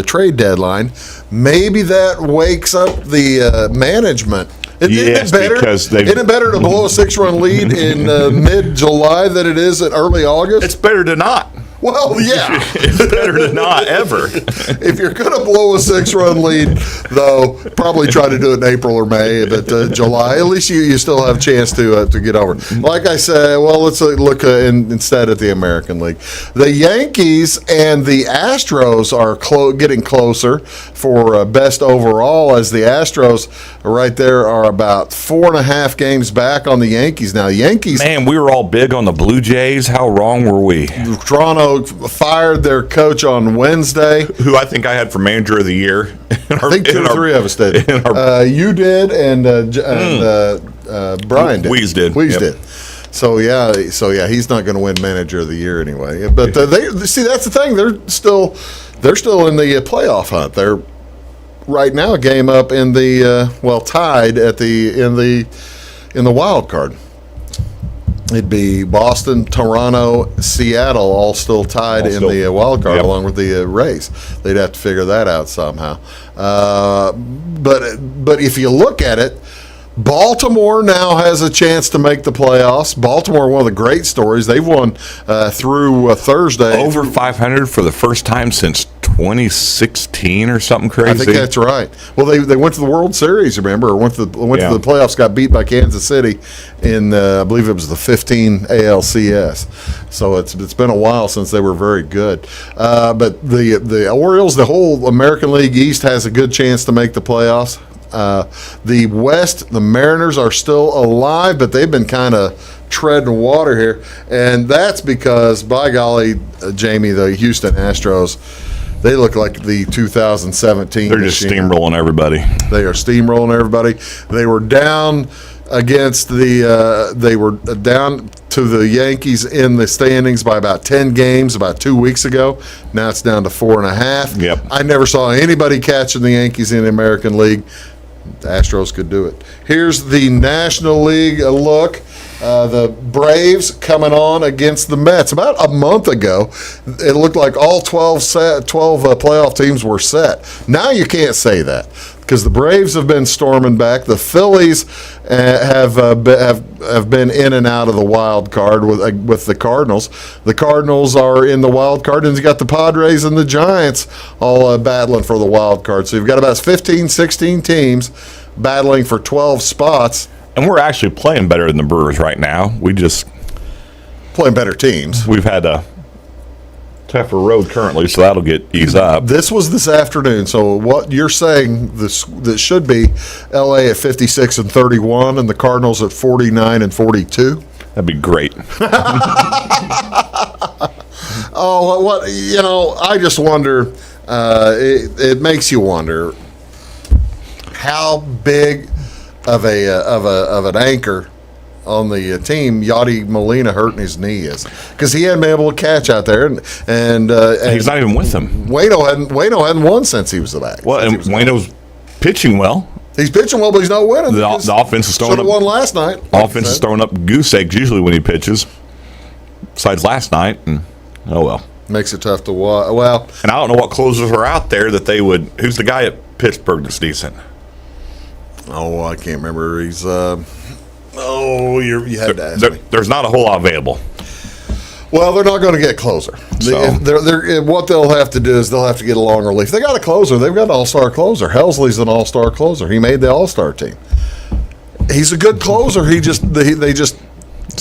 [SPEAKER 2] trade deadline, maybe that wakes up the management. Isn't it better to blow a 6-run lead in mid-July than it is in early August?
[SPEAKER 1] It's better to not.
[SPEAKER 2] Well, yeah.
[SPEAKER 1] It's better to not ever.
[SPEAKER 2] If you're going to blow a 6-run lead, though, probably try to do it in April or May, but July, at least you still have a chance to get over it. Like I said, well, let's look instead at the American League. The Yankees and the Astros are getting closer for best overall, as the Astros right there are about 4.5 games back on the Yankees. Now, Yankees...
[SPEAKER 1] Man, we were all big on the Blue Jays. How wrong were we?
[SPEAKER 2] Toronto fired their coach on Wednesday.
[SPEAKER 1] Who I think I had for manager of the year.
[SPEAKER 2] I think 2 or 3 of us did. You did, and Brian did.
[SPEAKER 1] Weeze did.
[SPEAKER 2] Did. So he's not going to win manager of the year anyway. But that's the thing. They're still in the playoff hunt. They're right now a game up in the tied at in the wild card. It'd be Boston, Toronto, Seattle, all still tied in the wild card, along with the Rays. They'd have to figure that out somehow. But if you look at it, Baltimore now has a chance to make the playoffs. Baltimore, one of the great stories. They've won through Thursday.
[SPEAKER 1] Over 500 for the first time since 2016 or something crazy.
[SPEAKER 2] I think that's right. Well, they went to the World Series, remember? Or went to the playoffs, got beat by Kansas City in, I believe it was the 15 ALCS. So it's been a while since they were very good. But the Orioles, the whole American League East has a good chance to make the playoffs. The West, the Mariners are still alive, but they've been kind of treading water here, and that's because, by golly, Jamey, the Houston Astros, they look like the 2017
[SPEAKER 1] They're just
[SPEAKER 2] machine.
[SPEAKER 1] steamrolling everybody.
[SPEAKER 2] They are steamrolling everybody. They were down against they were down to the Yankees in the standings by about 10 games about 2 weeks ago. Now it's down to 4.5.
[SPEAKER 1] Yep.
[SPEAKER 2] I never saw anybody catching the Yankees in the American League. The Astros could do it. Here's the National League look. The Braves coming on against the Mets. About a month ago, it looked like all 12 playoff teams were set. Now you can't say that because the Braves have been storming back. The Phillies have been in and out of the wild card with the Cardinals. The Cardinals are in the wild card, and you got the Padres and the Giants all battling for the wild card. So you've got about 15, 16 teams battling for 12 spots.
[SPEAKER 1] And we're actually playing better than the Brewers right now. We just
[SPEAKER 2] playing better teams.
[SPEAKER 1] We've had a tougher road currently, so that'll get eased up.
[SPEAKER 2] This was this afternoon. So what you're saying, this should be LA at 56-31 and the Cardinals at 49-42.
[SPEAKER 1] That'd be great.
[SPEAKER 2] Oh, what I just wonder. It makes you wonder how big of an anchor on the team Yadi Molina hurting his knee is, because he hadn't been able to catch out there, and
[SPEAKER 1] he's not even with them.
[SPEAKER 2] Waino hadn't won since he was back.
[SPEAKER 1] Well, and Waino's pitching well.
[SPEAKER 2] He's pitching well, but he's not winning.
[SPEAKER 1] The offense is throwing up.
[SPEAKER 2] Won last night.
[SPEAKER 1] Offense is throwing up goose eggs usually when he pitches. Besides last night, and oh well,
[SPEAKER 2] makes it tough to watch. Well,
[SPEAKER 1] and I don't know what closers are out there that they would. Who's the guy at Pittsburgh that's decent?
[SPEAKER 2] Oh, I can't remember. He's you had to ask me.
[SPEAKER 1] There's not a whole lot available.
[SPEAKER 2] Well, they're not going to get closer. What they'll have to do is they'll have to get a long relief. They got a closer. They've got an all-star closer. Helsley's an all-star closer. He made the all-star team. He's a good closer. They just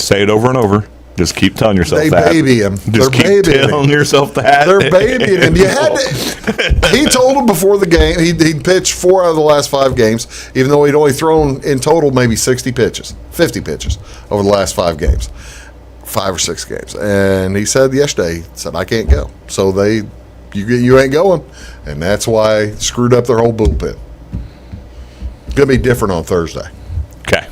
[SPEAKER 1] say it over and over. Just keep telling yourself
[SPEAKER 2] that.
[SPEAKER 1] They
[SPEAKER 2] baby him.
[SPEAKER 1] Just keep telling yourself that.
[SPEAKER 2] They're babying him. You had to, he told him before the game he'd pitched 4 out of the last 5 games, even though he'd only thrown in total maybe 50 pitches over the last 5 games, 5 or 6 games. And he said yesterday, I can't go. So you ain't going, and that's why screwed up their whole bullpen. Gonna be different on Thursday.
[SPEAKER 1] Okay.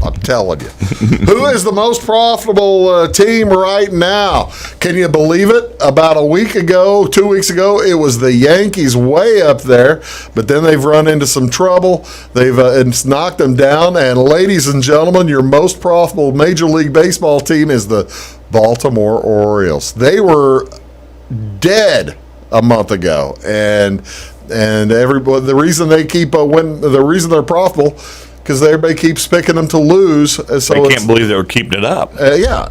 [SPEAKER 2] I'm telling you. Who is the most profitable team right now? Can you believe it? About 2 weeks ago, it was the Yankees way up there, but then they've run into some trouble. They've it's knocked them down, and ladies and gentlemen, your most profitable Major League Baseball team is the Baltimore Orioles. They were dead a month ago, and everybody, the reason they keep the reason they're profitable, because everybody keeps picking them to lose. So
[SPEAKER 1] they can't believe they were keeping it up.
[SPEAKER 2] Yeah.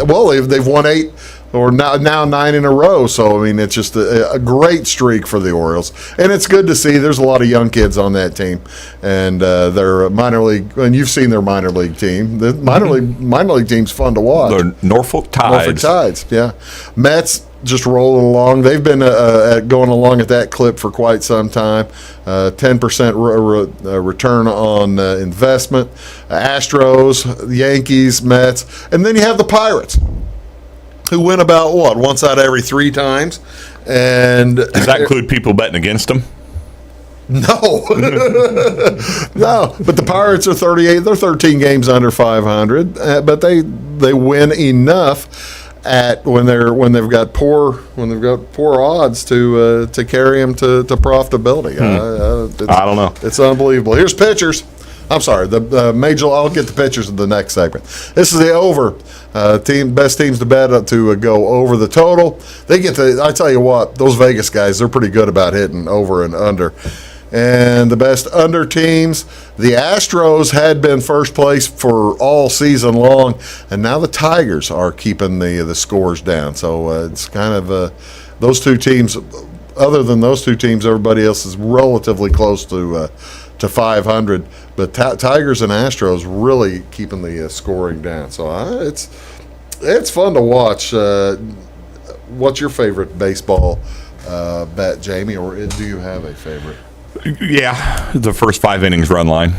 [SPEAKER 2] Well, they've won 8 or now 9 in a row. So, I mean, it's just a great streak for the Orioles. And it's good to see. There's a lot of young kids on that team. And they're minor league. And you've seen their minor league team. The minor league team's fun to watch.
[SPEAKER 1] They're Norfolk Tides.
[SPEAKER 2] Yeah. Mets just rolling along. They've been going along at that clip for quite some time. 10% return on investment. Astros, Yankees, Mets, and then you have the Pirates, who win about once out of every 3 times. And
[SPEAKER 1] does that include people betting against them?
[SPEAKER 2] No, no. But the Pirates are 38. They're 13 games under 500, but they win enough when they've got poor odds to carry them to profitability.
[SPEAKER 1] I don't know.
[SPEAKER 2] It's unbelievable. Here's pitchers. I'm sorry, the major. I'll get the pitchers in the next segment. This is the over. Best teams to bet to go over the total. They get to. I tell you what, those Vegas guys, they're pretty good about hitting over and under. And the best under teams, the Astros had been first place for all season long, and now the Tigers are keeping the scores down. So it's kind of those two teams. Other than those two teams, everybody else is relatively close to 500. But Tigers and Astros really keeping the scoring down. So it's fun to watch. What's your favorite baseball bet, Jamie, or do you have a favorite?
[SPEAKER 1] Yeah, the first 5 innings run line.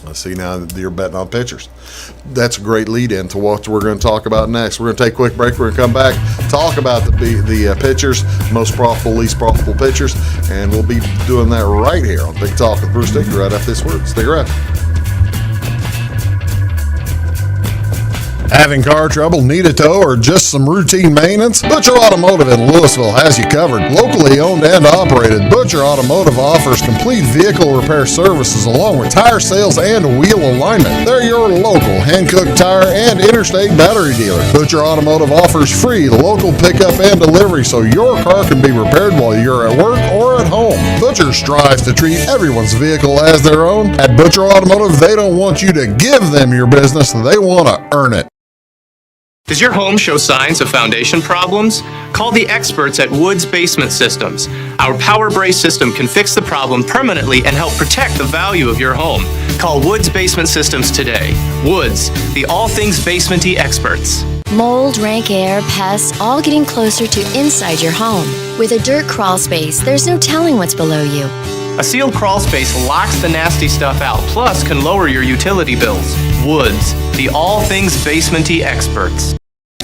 [SPEAKER 2] I see now that you're betting on pitchers. That's a great lead-in to what we're going to talk about next. We're going to take a quick break. We're going to come back, talk about the pitchers, most profitable, least profitable pitchers, and we'll be doing that right here on Big Talk with Bruce Dickey right after this word. Stick around. Having car trouble, need a tow, or just some routine maintenance? Butcher Automotive in Louisville has you covered. Locally owned and operated, Butcher Automotive offers complete vehicle repair services along with tire sales and wheel alignment. They're your local hand-cooked tire and interstate battery dealer. Butcher Automotive offers free local pickup and delivery so your car can be repaired while you're at work or at home. Butcher strives to treat everyone's vehicle as their own. At Butcher Automotive, they don't want you to give them your business, they want to earn it.
[SPEAKER 8] Does your home show signs of foundation problems? Call the experts at Woods Basement Systems. Our Power Brace system can fix the problem permanently and help protect the value of your home. Call Woods Basement Systems today. Woods, the all things basement-y experts.
[SPEAKER 9] Mold, rank air, pests, all getting closer to inside your home. With a dirt crawl space, there's no telling what's below you.
[SPEAKER 8] A sealed crawl space locks the nasty stuff out, plus can lower your utility bills. Woods, the all things basement-y experts.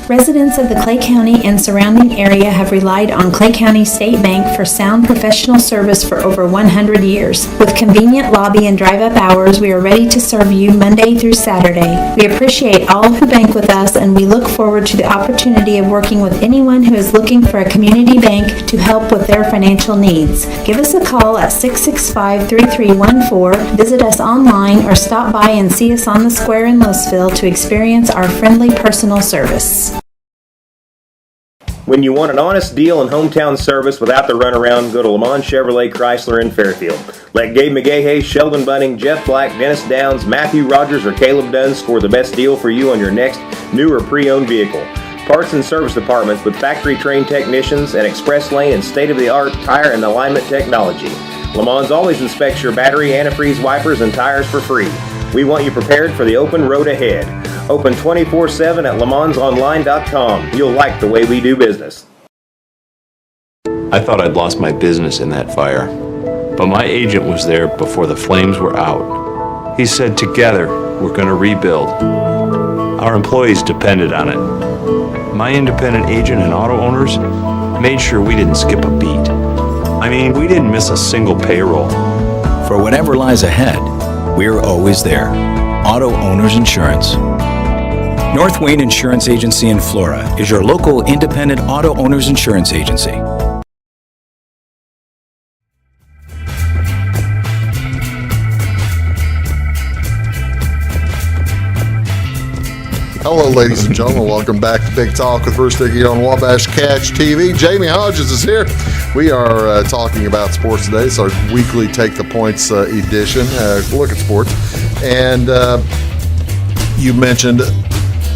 [SPEAKER 10] Residents of the Clay County and surrounding area have relied on Clay County State Bank for sound professional service for over 100 years. With convenient lobby and drive-up hours, we are ready to serve you Monday through Saturday. We appreciate all who bank with us, and we look forward to the opportunity of working with anyone who is looking for a community bank to help with their financial needs. Give us a call at 665-3314, visit us online, or stop by and see us on the square in Louisville to experience our friendly personal service.
[SPEAKER 3] When you want an honest deal and hometown service without the runaround, go to Lamont Chevrolet Chrysler in Fairfield. Let Gabe McGahey, Sheldon Bunning, Jeff Black, Dennis Downs, Matthew Rogers, or Caleb Dunn score the best deal for you on your next new or pre-owned vehicle. Parts and service departments with factory-trained technicians and express lane and state-of-the-art tire and alignment technology. Lamont's always inspects your battery, antifreeze, wipers, and tires for free. We want you prepared for the open road ahead. Open 24/7 at lemonsonline.com. You'll like the way we do business.
[SPEAKER 11] I thought I'd lost my business in that fire, but my agent was there before the flames were out. He said, together, we're going to rebuild. Our employees depended on it. My independent agent and auto owners made sure we didn't skip a beat. I mean, we didn't miss a single payroll.
[SPEAKER 12] For whatever lies ahead, we're always there. Auto Owners Insurance. North Wayne Insurance Agency in Flora is your local independent auto owners insurance agency.
[SPEAKER 2] Hello, ladies and gentlemen. Welcome back to Big Talk with Bruce Dickey on Wabash Catch TV. Jamey Hodges is here. We are talking about sports today. It's our weekly Take the Points edition. Look at sports. And you mentioned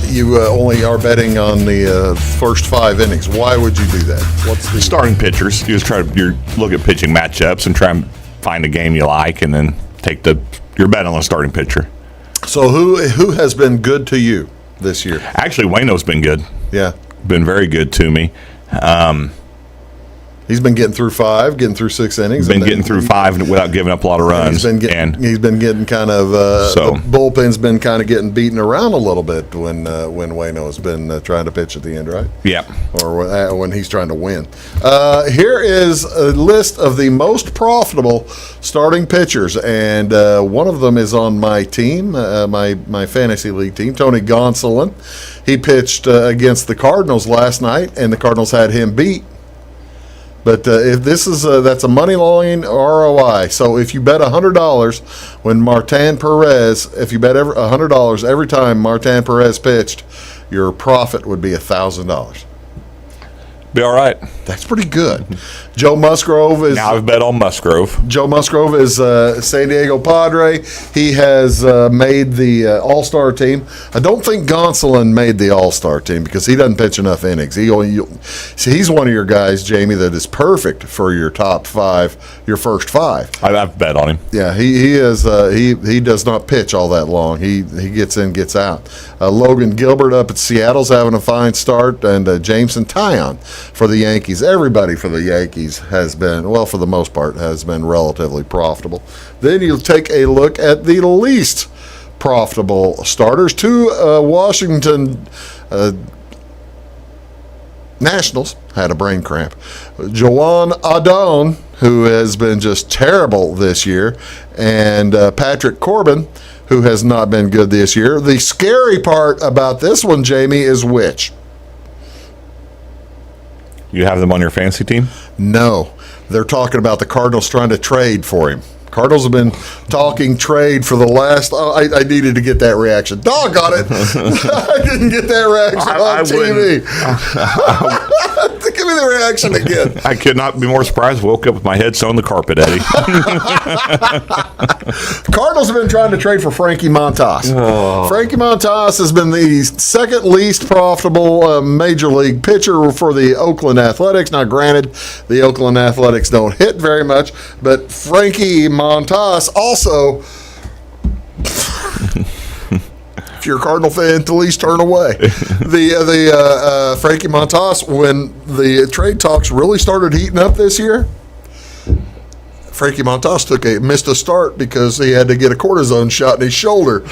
[SPEAKER 2] you only are betting on the first 5 innings. Why would you do that?
[SPEAKER 1] What's the starting pitchers? You just look at pitching matchups and try and find a game you like, and then your bet on the starting pitcher.
[SPEAKER 2] So who has been good to you this year?
[SPEAKER 1] Actually, Waino's been good.
[SPEAKER 2] Yeah.
[SPEAKER 1] Been very good to me.
[SPEAKER 2] He's been getting through 5, getting through 6 innings.
[SPEAKER 1] Been getting through 5 without giving up a lot of runs.
[SPEAKER 2] He's been getting kind of the bullpen's been kind of getting beaten around a little bit when Waino has been trying to pitch at the end, right?
[SPEAKER 1] Yeah.
[SPEAKER 2] Or when he's trying to win. Here is a list of the most profitable starting pitchers, and one of them is on my team, my fantasy league team, Tony Gonsolin. He pitched against the Cardinals last night, and the Cardinals had him beat. But if this is that's a money line ROI. So if you bet $100 when Martin Perez, if you bet $100 every time Martin Perez pitched, your profit would be $1,000.
[SPEAKER 1] Be all right.
[SPEAKER 2] That's pretty good. Joe Musgrove is...
[SPEAKER 1] Now I've bet on Musgrove.
[SPEAKER 2] Joe Musgrove is San Diego Padre. He has made the All-Star team. I don't think Gonsolin made the All-Star team because he doesn't pitch enough innings. He's one of your guys, Jamie, that is perfect for your top five, your first five.
[SPEAKER 1] I've bet on him.
[SPEAKER 2] Yeah, he is. He does not pitch all that long. He gets in, gets out. Logan Gilbert up at Seattle's having a fine start, and Jameson Taillon for the Yankees. Everybody for the Yankees has been, well, for the most part, has been relatively profitable. Then you'll take a look at the least profitable starters. Two Washington Nationals had a brain cramp. Joan Adon, who has been just terrible this year, and Patrick Corbin, who has not been good this year. The scary part about this one, Jamie, is which?
[SPEAKER 1] You have them on your fantasy team?
[SPEAKER 2] No. They're talking about the Cardinals trying to trade for him. Cardinals have been talking trade for the last... I needed to get that reaction. Doggone it. I didn't get that reaction on TV. Give me the reaction again.
[SPEAKER 1] I could not be more surprised. Woke up with my head sewn on the carpet, Eddie.
[SPEAKER 2] Cardinals have been trying to trade for Frankie Montas. Oh. Frankie Montas has been the second least profitable major league pitcher for the Oakland Athletics. Now, granted, the Oakland Athletics don't hit very much, but Frankie Montas also, if you're a Cardinal fan, at least turn away. The Frankie Montas, when the trade talks really started heating up this year, Frankie Montas missed a start because he had to get a cortisone shot in his shoulder.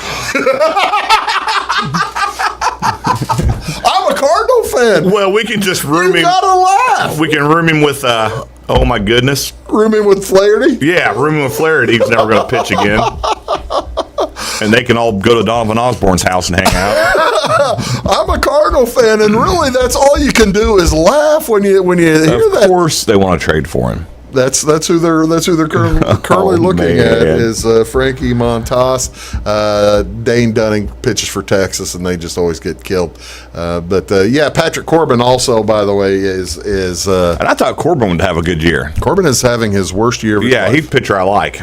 [SPEAKER 2] I'm a Cardinal fan.
[SPEAKER 1] Well, we can just room him.
[SPEAKER 2] You gotta laugh.
[SPEAKER 1] We can room him with, oh my goodness.
[SPEAKER 2] Room him with Flaherty?
[SPEAKER 1] Yeah, room him with Flaherty. He's never going to pitch again. And they can all go to Donovan Osborne's house and hang out.
[SPEAKER 2] I'm a Cardinal fan, and really that's all you can do is laugh when you hear that.
[SPEAKER 1] Of course they want to trade for him.
[SPEAKER 2] That's who they're currently looking at is Frankie Montas. Dane Dunning pitches for Texas, and they just always get killed. But Patrick Corbin also, by the way, is.
[SPEAKER 1] And I thought Corbin would have a good year.
[SPEAKER 2] Corbin is having his worst year of his life.
[SPEAKER 1] He's a pitcher I like.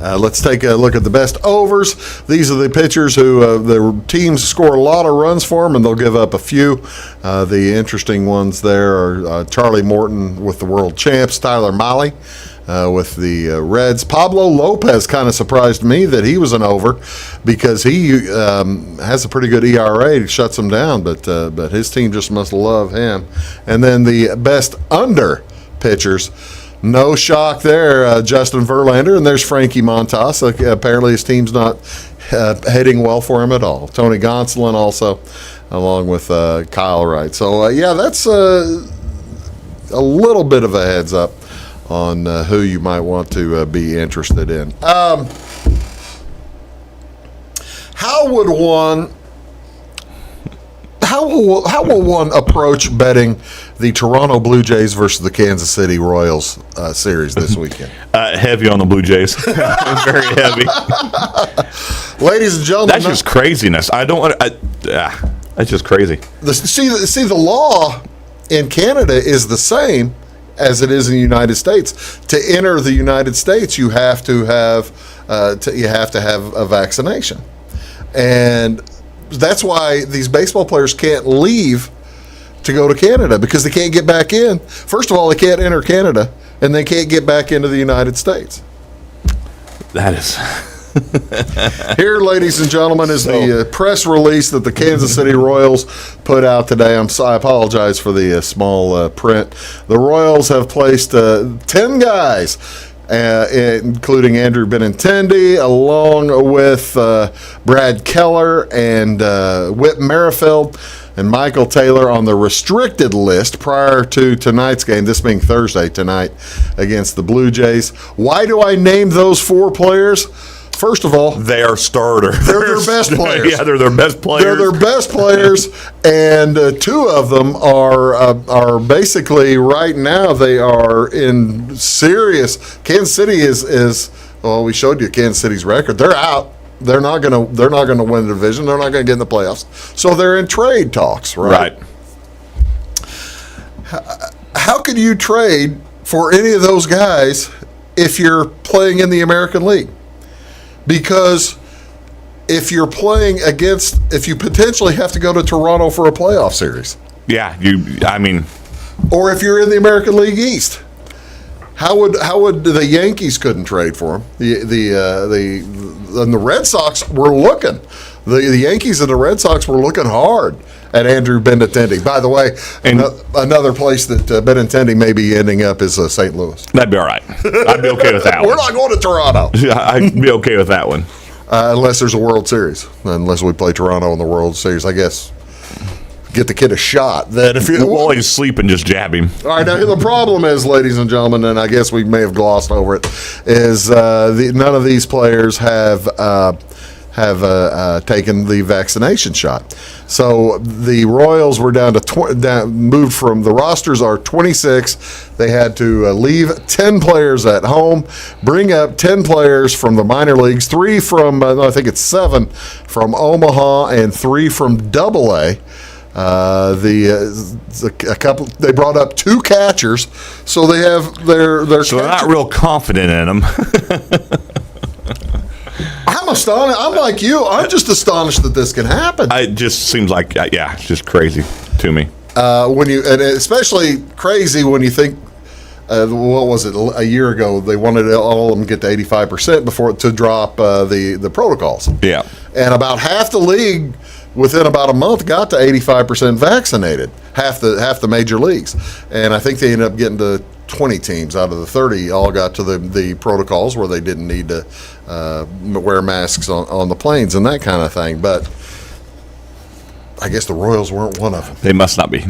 [SPEAKER 2] Let's take a look at the best overs. These are the pitchers who the teams score a lot of runs for them, and they'll give up a few. The interesting ones there are Charlie Morton with the world champs, Tyler Mahle with the Reds. Pablo Lopez kind of surprised me that he was an over because he has a pretty good ERA. He shuts them down, but his team just must love him. And then the best under pitchers. No shock there, Justin Verlander, and there's Frankie Montas. Apparently his team's not heading well for him at all. Tony Gonsolin also, along with Kyle Wright. So, that's a little bit of a heads up on who you might want to be interested in. How will one approach betting the Toronto Blue Jays versus the Kansas City Royals series this weekend?
[SPEAKER 1] Heavy on the Blue Jays. Very heavy.
[SPEAKER 2] Ladies and gentlemen.
[SPEAKER 1] That's just craziness. That's just crazy.
[SPEAKER 2] See, the law in Canada is the same as it is in the United States. To enter the United States, you have to have a vaccination. And that's why these baseball players can't leave to go to Canada because they can't get back in. First of all, they can't enter Canada, and they can't get back into the United States.
[SPEAKER 1] That is...
[SPEAKER 2] Here, ladies and gentlemen, is the press release that the Kansas City Royals put out today. I apologize for the small print. The Royals have placed 10 guys, including Andrew Benintendi, along with Brad Keller and Whit Merrifield and Michael Taylor on the restricted list prior to tonight's game, this being Thursday tonight against the Blue Jays. Why do I name those 4 players? First of all,
[SPEAKER 1] they are starter.
[SPEAKER 2] They're their best players.
[SPEAKER 1] Yeah, they're their best players.
[SPEAKER 2] They're their best players, and two of them are basically right now. They are in serious. Kansas City is well. We showed you Kansas City's record. They're out. They're not gonna win the division. They're not gonna get in the playoffs. So they're in trade talks, right? How could you trade for any of those guys if you're playing in the American League? Because if you potentially have to go to Toronto for a playoff series.
[SPEAKER 1] Yeah,
[SPEAKER 2] or if you're in the American League East, how would the Yankees couldn't trade for him? The Red Sox were looking. The Yankees and the Red Sox were looking hard at Andrew Benintendi. By the way, another place that Benintendi may be ending up is St. Louis.
[SPEAKER 1] That'd be all right. I'd be okay with that one.
[SPEAKER 2] We're not going to Toronto.
[SPEAKER 1] I'd be okay with that one.
[SPEAKER 2] Unless there's a World Series. Unless we play Toronto in the World Series, I guess. Get the kid a shot. Then
[SPEAKER 1] while he's sleeping, just jab him.
[SPEAKER 2] All right. Now the problem is, ladies and gentlemen, and I guess we may have glossed over it, is none of these players have taken the vaccination shot. So the Royals were moved from the rosters are 26. They had to leave 10 players at home, bring up 10 players from the minor leagues, 3 from I think it's 7 from Omaha and 3 from AA. A couple. They brought up 2 catchers, so they have their.
[SPEAKER 1] So they're not real confident in them.
[SPEAKER 2] I'm astonished. I'm like you. I'm just astonished that this can happen.
[SPEAKER 1] It just seems like, it's just crazy to me.
[SPEAKER 2] And especially crazy when you think, what was it, a year ago, they wanted all of them to get to 85% to drop the protocols.
[SPEAKER 1] Yeah.
[SPEAKER 2] And about half the league, within about a month, got to 85% vaccinated, half the major leagues. And I think they ended up getting to 20 teams out of the 30 all got to the protocols where they didn't need to wear masks on the planes and that kind of thing. But I guess the Royals weren't one of them.
[SPEAKER 1] They must not be.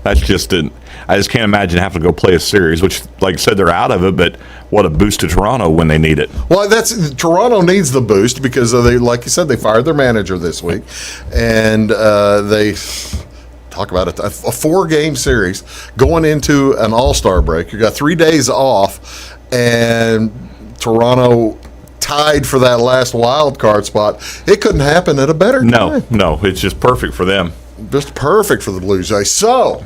[SPEAKER 1] That's just I just can't imagine having to go play a series, which, like I said, they're out of it, but what a boost to Toronto when they need it.
[SPEAKER 2] Well, Toronto needs the boost because they, like you said, they fired their manager this week, and they talk about a 4-game series going into an All-Star break. You got 3 days off, and Toronto tied for that last wild card spot. It couldn't happen at a better time.
[SPEAKER 1] No, it's just perfect for them.
[SPEAKER 2] Just perfect for the Blue Jays. So,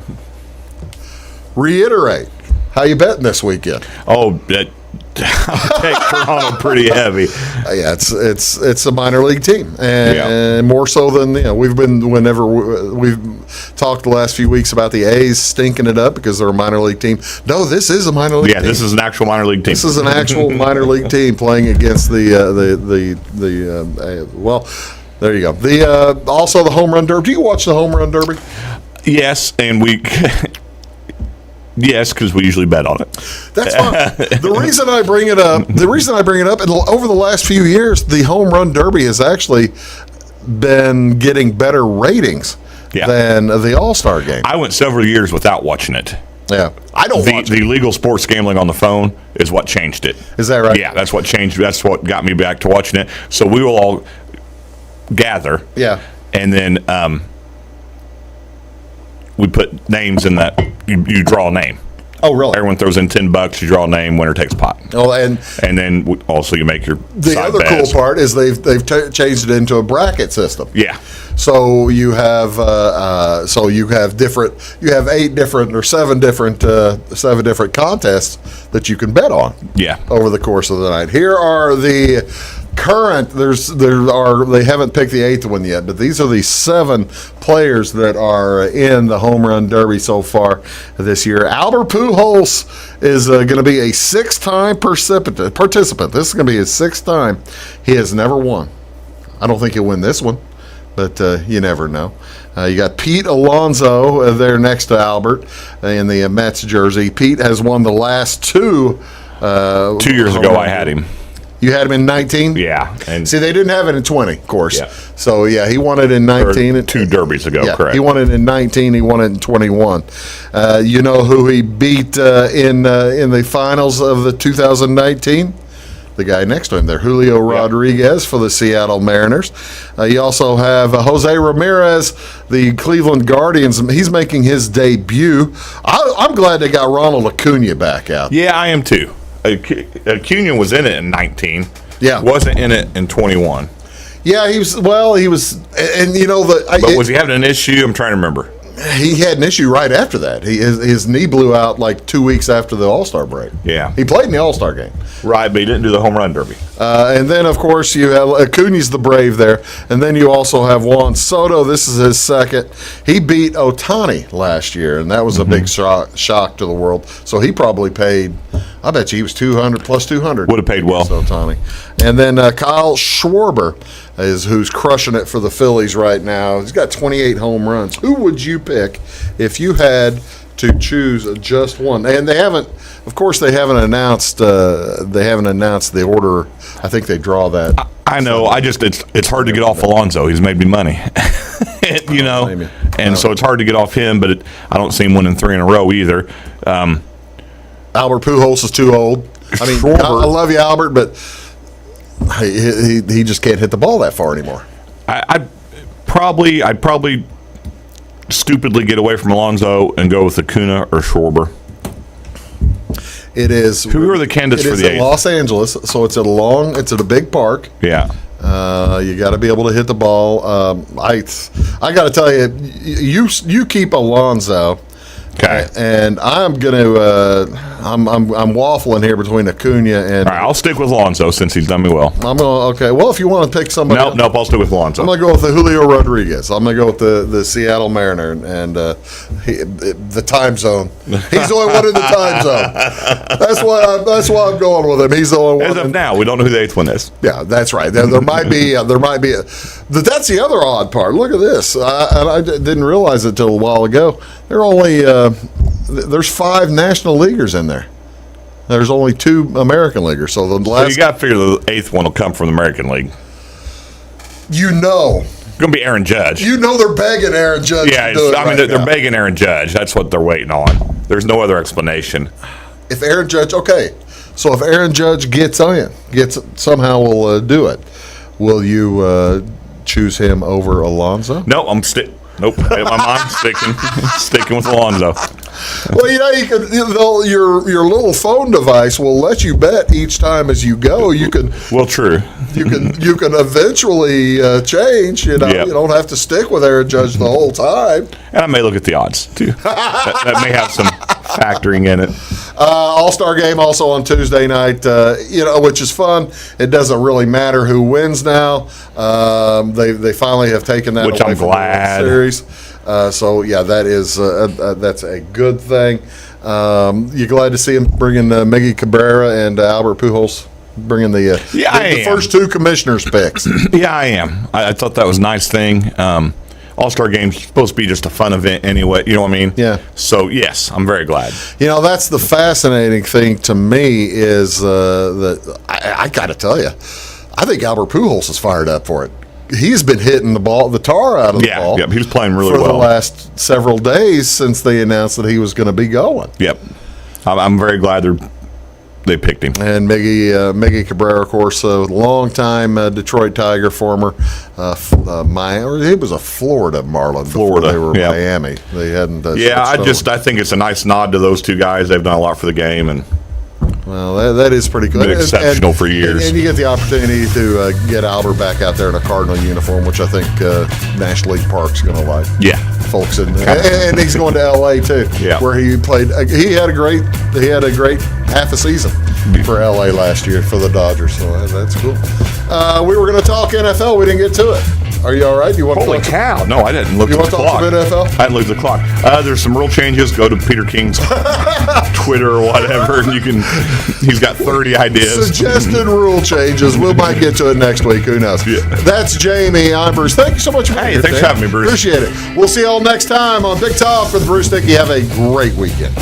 [SPEAKER 2] reiterate, how you betting this weekend?
[SPEAKER 1] Oh, I'll take Toronto pretty heavy.
[SPEAKER 2] Yeah, it's a minor league team, and more so than whenever we've talked the last few weeks about the A's stinking it up because they're a minor league team. No, this is a minor league team.
[SPEAKER 1] Yeah, this is an actual minor league team.
[SPEAKER 2] This is an actual minor league team playing against well, there you go. Also the home run derby. Do you watch the home run derby?
[SPEAKER 1] Yes, and yes, because we usually bet on it.
[SPEAKER 2] That's fine. The reason I bring it up, and over the last few years, the home run derby has actually been getting better ratings than the All-Star game.
[SPEAKER 1] I went several years without watching it.
[SPEAKER 2] Yeah, I don't watch it.
[SPEAKER 1] The illegal sports gambling on the phone is what changed it.
[SPEAKER 2] Is that right?
[SPEAKER 1] Yeah, that's what changed. That's what got me back to watching it. So we will all gather.
[SPEAKER 2] Yeah.
[SPEAKER 1] And then we put names in that. You draw a name.
[SPEAKER 2] Oh, really?
[SPEAKER 1] Everyone throws in $10. You draw a name. Winner takes a pot.
[SPEAKER 2] Oh, and
[SPEAKER 1] then also you make your
[SPEAKER 2] the
[SPEAKER 1] side
[SPEAKER 2] other
[SPEAKER 1] bets.
[SPEAKER 2] cool part is they've changed it into a bracket system.
[SPEAKER 1] Yeah.
[SPEAKER 2] So you have 8 different or 7 different contests that you can bet on.
[SPEAKER 1] Yeah.
[SPEAKER 2] Over the course of the night. Here are the current. They haven't picked the 8th one yet, but these are the 7 players that are in the home run derby so far this year. Albert Pujols is going to be a 6-time participant. This is going to be his 6th time. He has never won. I don't think he'll win this one, but you never know. You got Pete Alonso there next to Albert in the Mets jersey. Pete has won the last 2.
[SPEAKER 1] 2 years ago, I had him.
[SPEAKER 2] You had him in 19?
[SPEAKER 1] Yeah. And
[SPEAKER 2] see, they didn't have it in 20, of course.
[SPEAKER 1] Yeah.
[SPEAKER 2] So, yeah, he won it in 19.
[SPEAKER 1] Or 2 derbies ago,
[SPEAKER 2] yeah,
[SPEAKER 1] correct.
[SPEAKER 2] He won it in 19. He won it in 21. You know who he beat in the finals of the 2019? the guy next to him there, Julio Rodriguez for the Seattle Mariners. You also have Jose Ramirez, the Cleveland Guardians. He's making his debut. I'm glad they got Ronald Acuna back out.
[SPEAKER 1] Yeah, I am too. Acuna was in it in 19.
[SPEAKER 2] Yeah.
[SPEAKER 1] Wasn't in it in 21.
[SPEAKER 2] Yeah, he was, and you know,
[SPEAKER 1] but was he having an issue? I'm trying to remember.
[SPEAKER 2] He had an issue right after that. His knee blew out like 2 weeks after the All-Star break.
[SPEAKER 1] Yeah.
[SPEAKER 2] He played in the All-Star game.
[SPEAKER 1] Right, but he didn't do the home run derby.
[SPEAKER 2] And then, of course, you have Acuna's the Brave there. And then you also have Juan Soto. This is his second. He beat Ohtani last year, and that was a big shock to the world. So he probably paid, I bet you he was 200 plus 200.
[SPEAKER 1] Would have paid well.
[SPEAKER 2] Ohtani. And then Kyle Schwarber is who's crushing it for the Phillies right now. He's got 28 home runs. Who would you pick if you had to choose just one? And they haven't, of course, they haven't announced the order. I think they draw that.
[SPEAKER 1] I know. It's hard to get off Alonso. He's made me money, you know, and so it's hard to get off him. But I don't see him winning 3 in a row either.
[SPEAKER 2] Albert Pujols is too old. I mean, I love you, Albert, but he just can't hit the ball that far anymore.
[SPEAKER 1] I'd probably stupidly get away from Alonso and go with Acuna or Schwarber.
[SPEAKER 2] It is.
[SPEAKER 1] Who are the candidates for the 8th?
[SPEAKER 2] Los Angeles, so it's at a big park.
[SPEAKER 1] Yeah.
[SPEAKER 2] You got to be able to hit the ball. I got to tell you, you keep Alonso.
[SPEAKER 1] Okay.
[SPEAKER 2] And I'm gonna I'm waffling here between Acuna and.
[SPEAKER 1] All right, I'll stick with Alonso since he's done me well.
[SPEAKER 2] Okay. Well, if you want to pick somebody.
[SPEAKER 1] Nope. I'll stick with Alonso.
[SPEAKER 2] I'm gonna go with the Julio Rodriguez. I'm gonna go with the Seattle Mariner and the time zone. He's the only one in the time zone. That's why I'm going with him. He's the only one.
[SPEAKER 1] As of now, we don't know who the 8th one is.
[SPEAKER 2] Yeah, that's right. There might be. That's the other odd part. Look at this. I didn't realize it until a while ago. There's 5 National Leaguers in there. There's only 2 American Leaguers. So
[SPEAKER 1] you got to figure the 8th one will come from the American League.
[SPEAKER 2] You know.
[SPEAKER 1] It's going to be Aaron Judge.
[SPEAKER 2] You know they're begging Aaron Judge to do it.
[SPEAKER 1] They're begging Aaron Judge. That's what they're waiting on. There's no other explanation.
[SPEAKER 2] If Aaron Judge, so if Aaron Judge somehow will do it, will you choose him over Alonso?
[SPEAKER 1] No, Nope, I'm sticking with Alonso.
[SPEAKER 2] Well, your little phone device will let you bet each time as you go. You can.
[SPEAKER 1] Well, true.
[SPEAKER 2] You can eventually change. You don't have to stick with Aaron Judge the whole time.
[SPEAKER 1] And I may look at the odds too. that may have some factoring in it.
[SPEAKER 2] All-Star game also on Tuesday night. Which is fun. It doesn't really matter who wins now. They finally have taken that
[SPEAKER 1] away
[SPEAKER 2] from
[SPEAKER 1] the World
[SPEAKER 2] Series. That's a good thing. You glad to see him bringing Miggy Cabrera and Albert Pujols, bringing the first 2 commissioners picks.
[SPEAKER 1] Yeah, I am. I thought that was a nice thing. All-Star Game's supposed to be just a fun event anyway, you know what I mean?
[SPEAKER 2] Yeah.
[SPEAKER 1] So, yes, I'm very glad.
[SPEAKER 2] That's the fascinating thing to me is that I got to tell you, I think Albert Pujols is fired up for it. He's been hitting the tar out of the ball.
[SPEAKER 1] Yeah, he was playing really well
[SPEAKER 2] for the last several days since they announced that he was going to be going.
[SPEAKER 1] Yep. I'm very glad they picked him.
[SPEAKER 2] And Miggy Cabrera, of course, a longtime Detroit Tiger, former Miami. He was a Florida Marlin before they were Miami. They hadn't.
[SPEAKER 1] I think it's a nice nod to those 2 guys. They've done a lot for the game, and
[SPEAKER 2] well, that is pretty good.
[SPEAKER 1] Been exceptional for years.
[SPEAKER 2] And you get the opportunity to get Albert back out there in a Cardinal uniform, which I think National League Park's going to like.
[SPEAKER 1] Yeah,
[SPEAKER 2] folks, and he's going to L.A. too, where he played. He had a great half a season for L.A. last year for the Dodgers. So that's cool. We were going to talk NFL. We didn't get to it. Are you all right? You want
[SPEAKER 1] Holy
[SPEAKER 2] to
[SPEAKER 1] cow! No, I didn't look at the clock.
[SPEAKER 2] You want to talk about NFL?
[SPEAKER 1] I didn't look at the clock. There's some rule changes. Go to Peter King's Twitter or whatever, and he's got 30 ideas.
[SPEAKER 2] Suggested rule changes. We might get to it next week. Who knows? Yeah. That's Jamey. I'm Bruce. Thank you so much for being here.
[SPEAKER 1] Thanks for having me, Bruce.
[SPEAKER 2] Appreciate it. We'll see you all next time on Big Talk with Bruce Dickey. Have a great weekend.